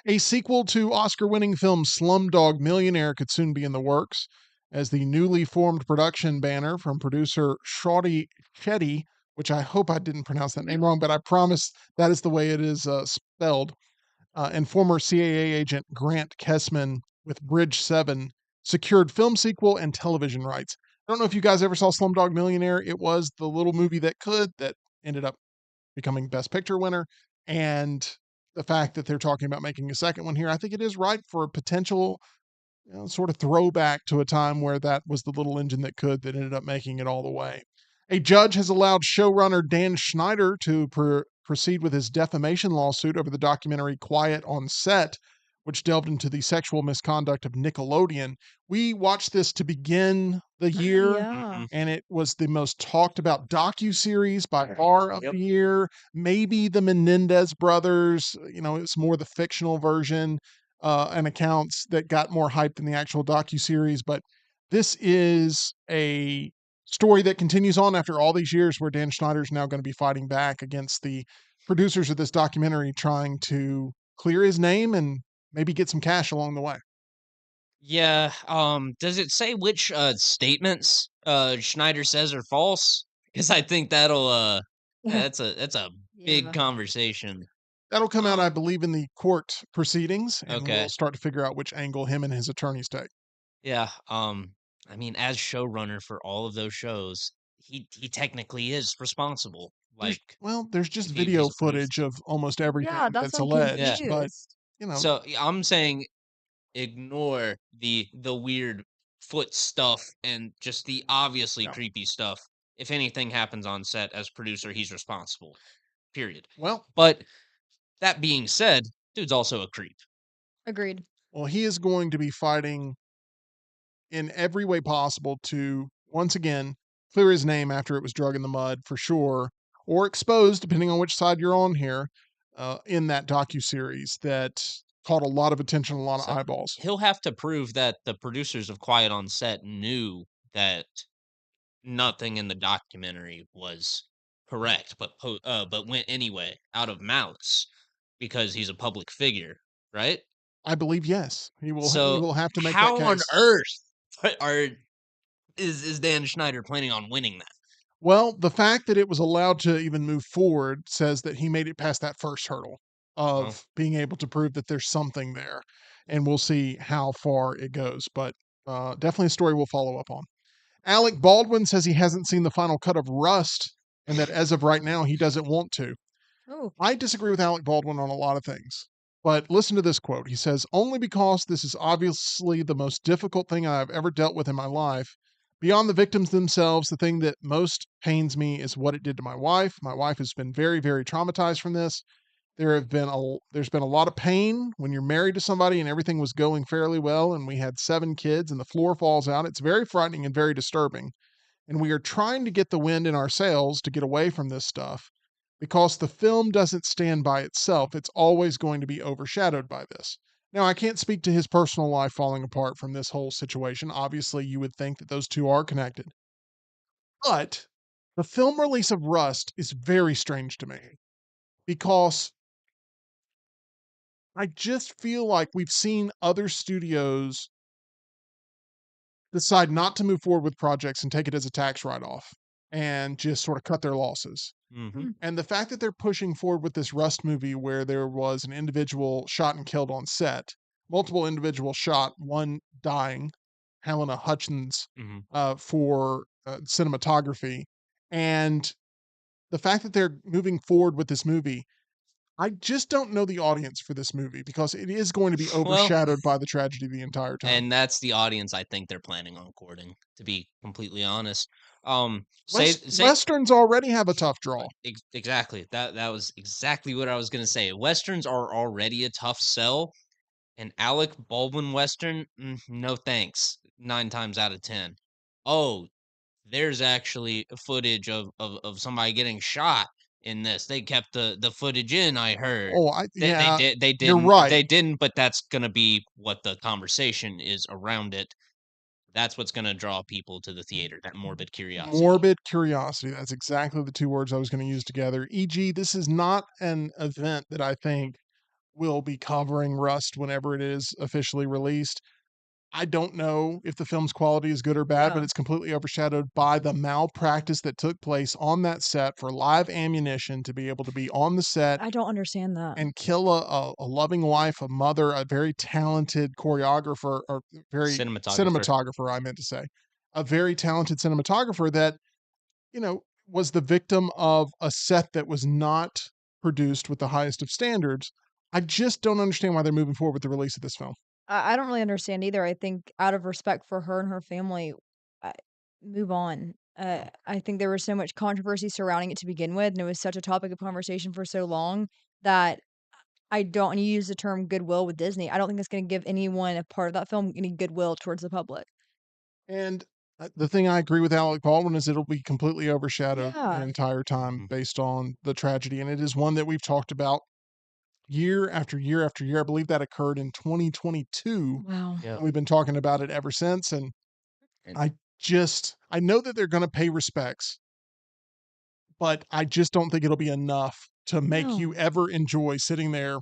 B: A sequel to Oscar-winning film Slumdog Millionaire could soon be in the works, as the newly formed production banner from producer Shawty Shetty, which I hope I didn't pronounce that name wrong, but I promise that is the way it is spelled, and former CAA agent Grant Kessman with Bridge 7 secured film sequel and television rights. I don't know if you guys ever saw Slumdog Millionaire. It was the little movie that ended up becoming Best Picture winner. And the fact that they're talking about making a second one here, I think it is ripe for a potential sort of throwback to a time where that was the little engine that ended up making it all the way. A judge has allowed showrunner Dan Schneider to proceed with his defamation lawsuit over the documentary Quiet on Set, which delved into the sexual misconduct of Nickelodeon. We watched this to begin the year,
C: Yeah.
B: and it was the most talked about docu-series by far of the year. Maybe the Menendez brothers, it's more the fictional version and accounts that got more hype than the actual docu-series. But this is a story that continues on after all these years, where Dan Schneider is now going to be fighting back against the producers of this documentary, trying to clear his name and maybe get some cash along the way.
D: Yeah. Does it say which statements Schneider says are false? Because I think that'll that's a big
C: Yeah.
D: conversation.
B: That'll come out, I
D: Um,
B: believe, in the court proceedings, and we'll
D: okay.
B: start to figure out which angle him and his attorneys take.
D: Yeah. I mean, as showrunner for all of those shows, he technically is responsible.
B: There's
D: Like
B: well, there's just
D: if
B: video
D: he's a producer.
B: footage of almost everything
C: Yeah, that's
B: that's
C: I'm
D: Yeah.
B: alleged, but,
C: confused.
B: you know,
D: So I'm saying ignore the weird foot stuff and just the obviously
B: yeah.
D: creepy stuff. If anything happens on set as producer, he's responsible. Period.
B: Well
D: But that being said, dude's also a creep.
C: Agreed.
B: well, he is going to be fighting in every way possible to, once again, clear his name after it was drug in the mud for sure, or exposed, depending on which side you're on here, in that docu-series that caught a lot of attention, a lot of
D: So
B: eyeballs.
D: he'll have to prove that the producers of Quiet on Set knew that nothing in the documentary was correct, but went anyway out of malice because he's a public figure, right?
B: I believe yes. He
D: So
B: will have to make that
D: how on
B: case.
D: earth are is Dan Schneider planning on winning that?
B: Well, the fact that it was allowed to even move forward says that he made it past that first hurdle
D: Well,
B: of being able to prove that there's something there, and we'll see how far it goes, but, definitely a story we'll follow up on. Alec Baldwin says he hasn't seen the final cut of Rust, and that as of right now, he doesn't want to.
C: Oh,
B: I disagree with Alec Baldwin on a lot of things, but listen to this quote. He says, "Only because this is obviously the most difficult thing I've ever dealt with in my life. Beyond the victims themselves, the thing that most pains me is what it did to my wife. My wife has been very, very traumatized from this. There's been a lot of pain when you're married to somebody and everything was going fairly well and we had 7 kids and the floor falls out. It's very frightening and very disturbing. And we are trying to get the wind in our sails to get away from this stuff because the film doesn't stand by itself. It's always going to be overshadowed by this." Now, I can't speak to his personal life falling apart from this whole situation. Obviously, you would think that those two are connected. But the film release of Rust is very strange to me because I just feel like we've seen other studios decide not to move forward with projects and take it as a tax write-off and just sort of cut their losses.
D: hmm
C: hmm.
B: And the fact that they're pushing forward with this Rust movie where there was an individual shot and killed on set, multiple individuals shot, one dying, Helena Hutchins,
D: hmm
B: for cinematography, and the fact that they're moving forward with this movie, I just don't know the audience for this movie because it is going to be
D: Well,
B: overshadowed by the tragedy the entire time.
D: and that's the audience I think they're planning on courting. To be completely honest, say
B: Westerns already have a tough draw.
D: exactly that was exactly what I was gonna say. Westerns are already a tough sell. An Alec Baldwin Western, no thanks. 9 times out of 10. Oh, there's actually footage of somebody getting shot in this. They kept the footage in, I heard.
B: Oh,
D: They
B: yeah,
D: did
B: you're right.
D: they didn't, but that's gonna be what the conversation is around it. That's what's gonna draw people to the theater, that morbid curiosity.
B: Morbid curiosity. That's exactly the two words I was going to use together. E.g., this is not an event that I think will be covering Rust whenever it is officially released. I don't know if the film's quality is good or bad, but
C: Yeah.
B: it's completely overshadowed by the malpractice that took place on that set for live ammunition to be able to be on the set
C: I don't understand that.
B: and kill a loving wife, a mother, a very talented choreographer, or very
D: Cinematographer.
B: cinematographer, I meant to say, a very talented cinematographer that, was the victim of a set that was not produced with the highest of standards. I just don't understand why they're moving forward with the release of this film.
C: I don't really understand either. I think out of respect for her and her family, I move on. I think there was so much controversy surrounding it to begin with, and it was such a topic of conversation for so long that I don't and you use the term goodwill with Disney. I don't think it's gonna give anyone a part of that film any goodwill towards the public.
B: And the thing I agree with Alec Baldwin is it'll be completely overshadowed the
C: Yeah.
B: entire time
D: Mhm.
B: based on the tragedy. And it is one that we've talked about year after year after year. I believe that occurred in 2022.
C: Wow.
D: Yep.
B: And we've been talking about it ever since. And
D: And
B: I know that they're going to pay respects, but I just don't think it'll be enough to make you
C: No.
B: ever enjoy sitting there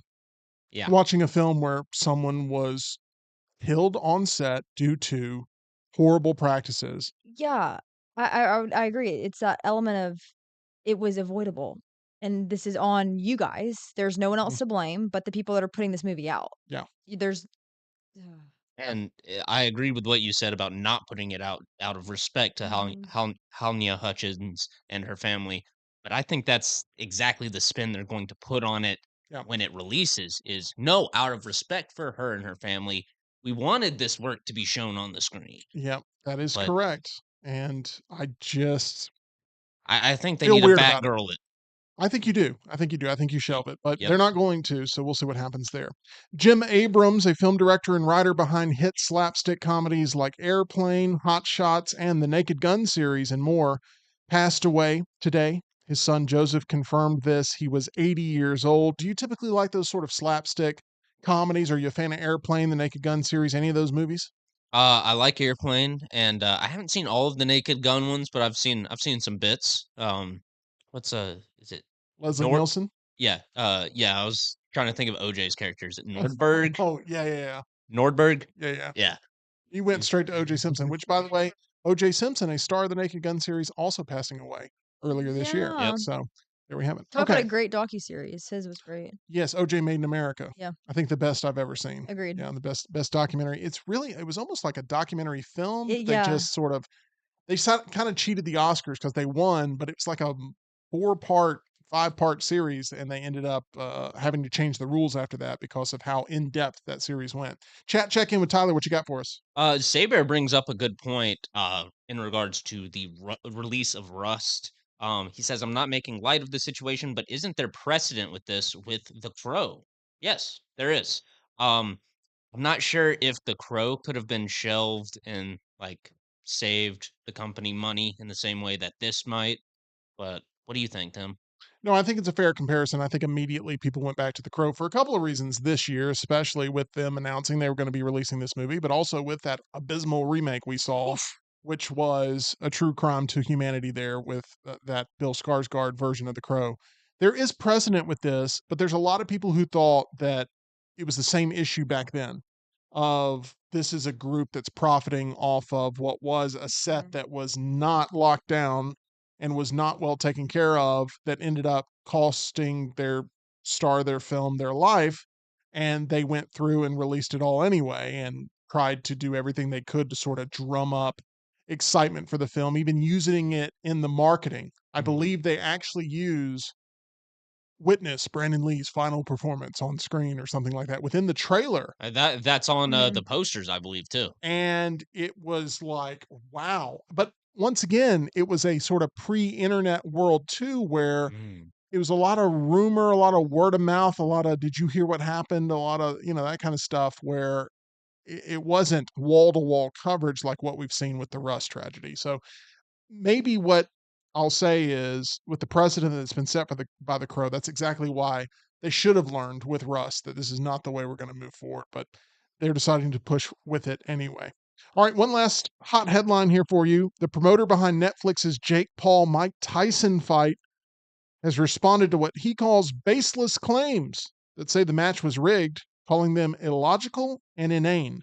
D: yeah.
B: watching a film where someone was killed on set due to horrible practices.
C: Yeah. I agree. It's that element of it was avoidable, and this is on you guys. There's no one else
B: Mm,
C: to blame but the people that are putting this movie out.
B: yeah.
C: There's Ugh.
D: And I agree with what you said about not putting it out of respect to
C: Mhm.
D: Halyna Hutchins and her family. But I think that's exactly the spin they're going to put on it
B: Yeah.
D: when it releases is no, out of respect for her and her family, we wanted this work to be shown on the screen.
B: Yeah, that is
D: But
B: correct. And I just
D: I think they
B: feel
D: need to
B: weird about it.
D: Batgirl it.
B: I think you do. I think you do. I think you shelve it, but
D: Yep.
B: they're not going to, so we'll see what happens there. Jim Abrams, a film director and writer behind hit slapstick comedies like Airplane, Hot Shots, and the Naked Gun series and more, passed away today. His son Joseph confirmed this. He was 80 years old. Do you typically like those sort of slapstick comedies? Are you a fan of Airplane, the Naked Gun series, any of those movies?
D: I like Airplane, and I haven't seen all of the Naked Gun ones, but I've seen some bits. What's is it
B: Leslie
D: Nord?
B: Nielsen?
D: Yeah, yeah. I was trying to think of OJ's character. Is it Nordberg?
B: Oh, yeah, yeah, yeah.
D: Nordberg?
B: Yeah, yeah.
D: Yeah.
B: You went
D: He's
B: straight to O.J. Simpson, which, by the way, O.J. Simpson, a star of the Naked Gun series, also passing away earlier this year.
C: Yeah.
D: Yep.
B: So there we have it.
C: Talk about a
B: Okay.
C: great docuseries. His was great.
B: Yes, O.J. Made in America.
C: Yeah.
B: I think the best I've ever seen.
C: Agreed.
B: Yeah, the best documentary. It was almost like a documentary film. They
C: Yeah.
B: just sort of they kind of cheated the Oscars because they won, but it was like a 4-part, 5-part series, and they ended up having to change the rules after that because of how in depth that series went. Check in with Tyler. What you got for us?
D: Saber brings up a good point in regards to the release of Rust. He says, I'm not making light of the situation, but isn't there precedent with this with The Crow? Yes, there is. I'm not sure if The Crow could have been shelved and like saved the company money in the same way that this might, but what do you think, Tim?
B: No, I think it's a fair comparison. I think immediately people went back to The Crow for a couple of reasons this year, especially with them announcing they were going to be releasing this movie, but also with that abysmal remake we saw, which was a true crime to humanity there with that Bill Skarsgård version of The Crow. There is precedent with this, but there's a lot of people who thought that it was the same issue back then of this is a group that's profiting off of what was a set
C: Mhm.
B: that was not locked down and was not well taken care of that ended up costing their star, their film, their life. And they went through and released it all anyway and tried to do everything they could to sort of drum up excitement for the film, even using it in the marketing. I
D: Mhm.
B: believe they actually use Witness Brandon Lee's final performance on screen or something like that within the trailer.
D: That's on the
C: Mhm.
D: posters, I believe, too.
B: And it was like, wow. But once again, it was a sort of pre-internet world too, where
D: Mm.
B: it was a lot of rumor, a lot of word of mouth, a lot of did you hear what happened, a lot of that kind of stuff where it wasn't wall-to-wall coverage like what we've seen with the Rust tragedy. So maybe what I'll say is with the precedent that's been set by the Crow, that's exactly why they should have learned with Russ that this is not the way we're going to move forward, but they're deciding to push with it anyway. All right, one last hot headline here for you. The promoter behind Netflix's Jake Paul Mike Tyson fight has responded to what he calls baseless claims that say the match was rigged, calling them illogical and inane,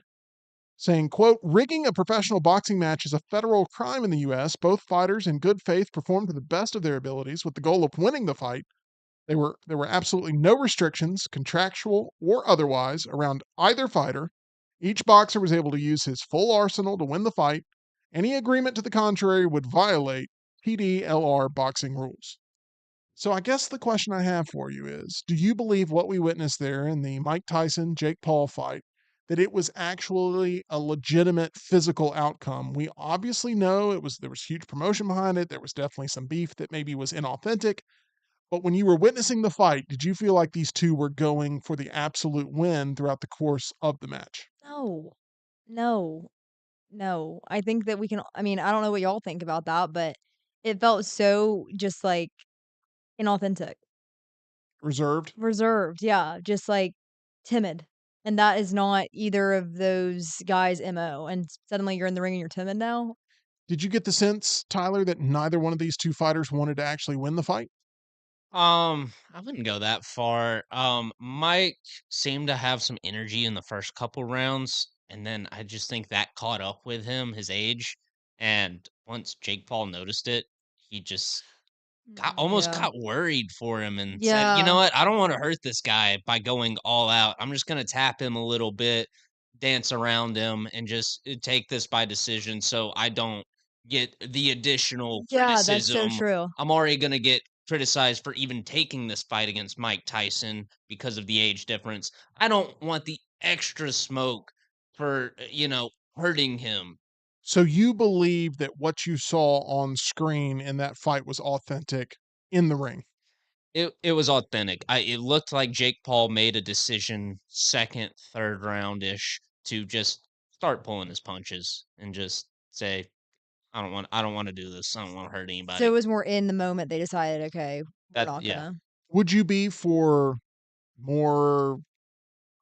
B: saying, quote, rigging a professional boxing match is a federal crime in the U.S. Both fighters in good faith performed to the best of their abilities with the goal of winning the fight. There were absolutely no restrictions, contractual or otherwise, around either fighter. Each boxer was able to use his full arsenal to win the fight. Any agreement to the contrary would violate PDLR boxing rules. So I guess the question I have for you is, do you believe what we witnessed there in the Mike Tyson Jake Paul fight that it was actually a legitimate physical outcome? We obviously know there was huge promotion behind it. There was definitely some beef that maybe was inauthentic. But when you were witnessing the fight, did you feel like these two were going for the absolute win throughout the course of the match?
C: No. No. No. I think that we can I mean, I don't know what y'all think about that, but it felt so just, like, inauthentic.
B: Reserved?
C: Reserved, yeah, just, like, timid, and that is not either of those guys' MO, and suddenly you're in the ring and you're timid now?
B: Did you get the sense, Tyler, that neither one of these two fighters wanted to actually win the fight?
D: I wouldn't go that far. Mike seemed to have some energy in the first couple rounds, and then I just think that caught up with him, his age. And once Jake Paul noticed it, he just almost
C: Yeah.
D: got worried for him and said, "You know
C: Yeah.
D: what? I don't want to hurt this guy by going all out. I'm just gonna tap him a little bit." dance around him and just take this by decision so I don't get the additional
C: Yeah, that's so
D: criticism.
C: true.
D: I'm already going to get criticized for even taking this fight against Mike Tyson because of the age difference. I don't want the extra smoke for, hurting him.
B: So you believe that what you saw on screen in that fight was authentic in the ring?
D: It was authentic. It looked like Jake Paul made a decision second, third round-ish to just start pulling his punches and just say, I don't wanna do this. I don't wanna hurt
C: So it
D: anybody.
C: was more in the moment they decided, okay, we're
D: That
C: not
D: yeah.
C: gonna.
B: Would you be for more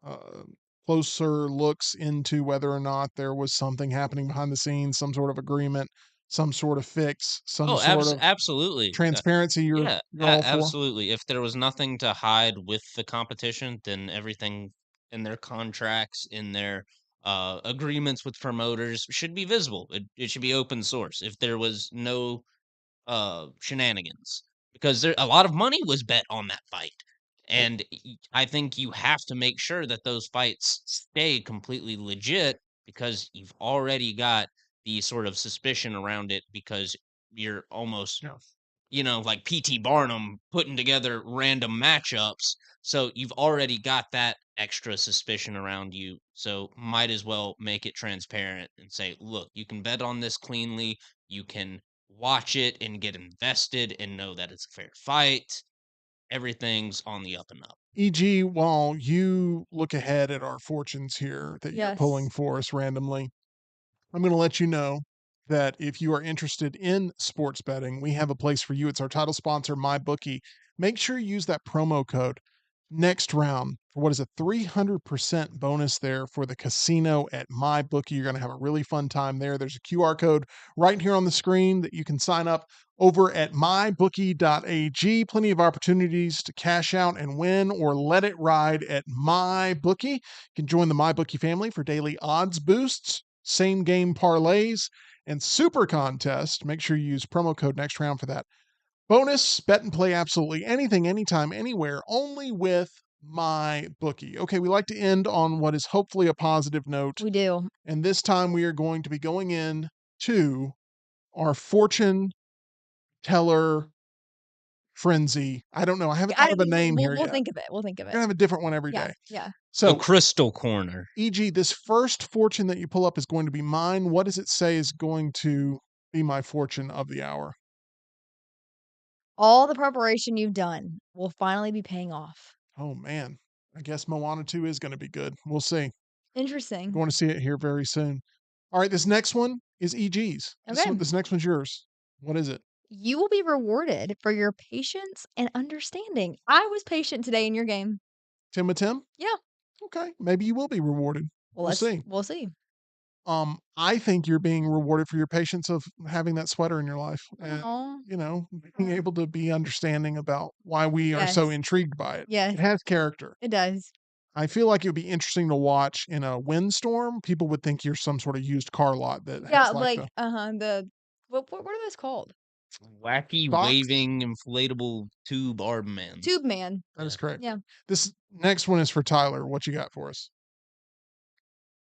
B: uh, closer looks into whether or not there was something happening behind the scenes, some sort of agreement, some sort of fix, some
D: Oh,
B: sort of
D: absolutely.
B: transparency
D: Yeah,
B: you're all for?
D: absolutely. If there was nothing to hide with the competition, then everything in their contracts, in their, agreements with promoters should be visible. It should be open source. If there was no shenanigans because there a lot of money was bet on that fight. And I think you have to make sure that those fights stay completely legit because you've already got the sort of suspicion around it because you're almost
B: Yeah.
D: like PT Barnum putting together random matchups. So you've already got that extra suspicion around you. So might as well make it transparent and say, look, you can bet on this cleanly. You can watch it and get invested and know that it's a fair fight. Everything's on the up and up.
B: E.g., while you look ahead at our fortunes here that you're pulling
C: Yes.
B: for us randomly, I'm going to let you know that if you are interested in sports betting, we have a place for you. It's our title sponsor, MyBookie. Make sure you use that promo code next round for what is a 300% bonus there for the casino at MyBookie. You're going to have a really fun time there. There's a QR code right here on the screen that you can sign up over at mybookie.ag. Plenty of opportunities to cash out and win or let it ride at MyBookie. You can join the MyBookie family for daily odds boosts, same game parlays, and super contest. Make sure you use promo code next round for that. Bonus, bet and play absolutely anything, anytime, anywhere, only with MyBookie. Okay, we like to end on what is hopefully a positive note.
C: We do.
B: And this time we are going to be going in to our fortune teller frenzy. I don't know. I haven't
C: I
B: thought of a name here
C: we'll
B: yet.
C: think of it. We'll think of
B: We're
C: it.
B: going to have a different one every
C: Yeah,
B: day.
C: yeah.
D: The
B: So,
D: Crystal Corner.
B: e.g., this first fortune that you pull up is going to be mine. What does it say is going to be my fortune of the hour?
C: All the preparation you've done will finally be paying off.
B: Oh, man. I guess Moana 2 is going to be good. We'll see.
C: Interesting.
B: Going to see it here very soon. All right, this next one is EG's.
C: Okay.
B: This next one's yours. What is it?
C: You will be rewarded for your patience and understanding. I was patient today in your game.
B: Tim with Tim?
C: Yeah.
B: Okay, maybe you will be rewarded.
C: Well,
B: We'll see.
C: we'll see.
B: I think you're being rewarded for your patience of having that sweater in your life and,
C: Oh,
B: being able to be understanding about why we are so
C: yes.
B: intrigued by it.
C: Yes,
B: It has character.
C: it does.
B: I feel like it would be interesting to watch in a windstorm. People would think you're some sort of used car lot that
C: Yeah,
B: has like
C: like
B: the
C: the what are those called?
D: Wacky
B: box.
D: waving inflatable tube armbands.
C: Tube man.
B: That is correct.
C: Yeah.
B: This next one is for Tyler. What you got for us?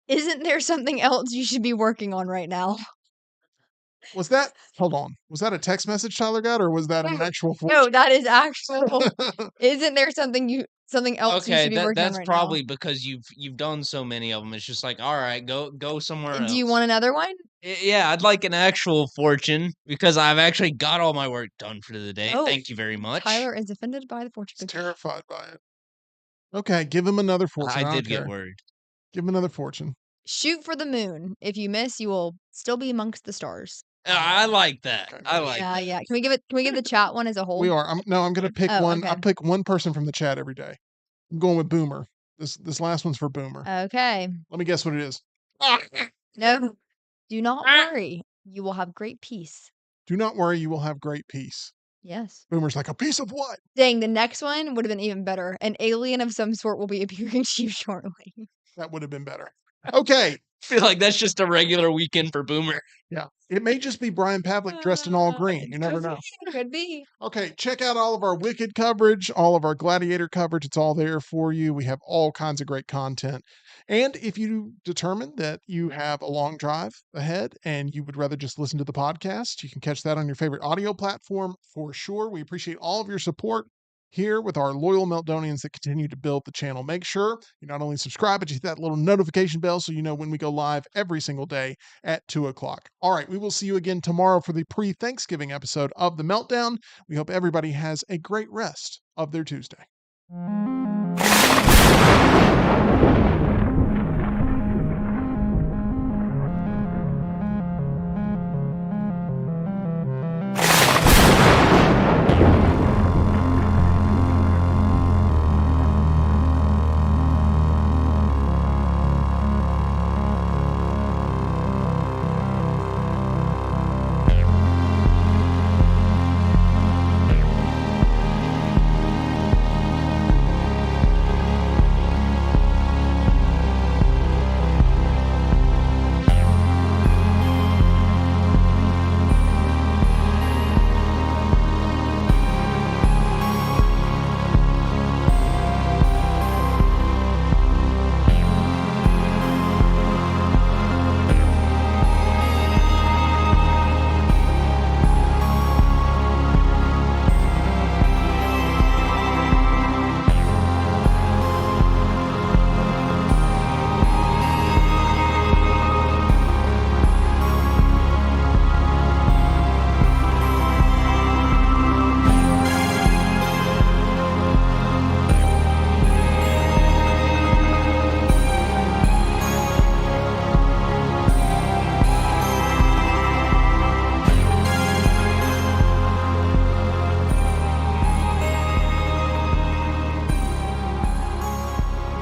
C: Isn't there something else you should be working on right now?
B: Hold on. Was that a text message Tyler got or was that an actual
C: No,
B: fortune?
C: that is actual. Isn't there something else you
D: Okay,
C: should be working on
D: that's
C: right
D: probably because you've done so many of them. It's just like, all right, go somewhere
C: now? Do
D: else.
C: you want another one?
D: Yeah, I'd like an actual fortune because I've actually got all my work done for the day.
C: Oh,
D: Thank you very much.
C: Tyler is offended by the fortune
B: He's
C: cookie.
B: terrified by it. Okay, give him another fortune.
D: I
B: I don't
D: did
B: care.
D: get worried.
B: Give him another fortune.
C: Shoot for the moon. If you miss, you will still be amongst the stars.
D: I like that.
B: Okay.
D: I like
C: Yeah,
D: that.
C: yeah. Can we give the chat one as a whole?
B: We are. I'm gonna pick
C: Oh,
B: one.
C: okay.
B: I'll pick one person from the chat every day. I'm going with Boomer. This last one's for Boomer.
C: Okay.
B: Let me guess what it is.
C: No. Do not worry. You will have great peace.
B: Do not worry, you will have great peace.
C: Yes.
B: Boomer's like, a piece of what?
C: Dang, the next one would have been even better. An alien of some sort will be appearing to you shortly.
B: That would have been better. Okay.
D: feel like that's just a regular weekend for Boomer.
B: Yeah. It may just be Brian Pavlik dressed in all green. You never know.
C: Could be.
B: Okay, check out all of our Wicked coverage, all of our Gladiator coverage. It's all there for you. We have all kinds of great content. And if you determine that you have a long drive ahead and you would rather just listen to the podcast, you can catch that on your favorite audio platform for sure. We appreciate all of your support here with our loyal Meltdonians that continue to build the channel. Make sure you not only subscribe, but you hit that little notification bell so you know when we go live every single day at 2 o'clock. All right, we will see you again tomorrow for the pre-Thanksgiving episode of The Meltdown. We hope everybody has a great rest of their Tuesday.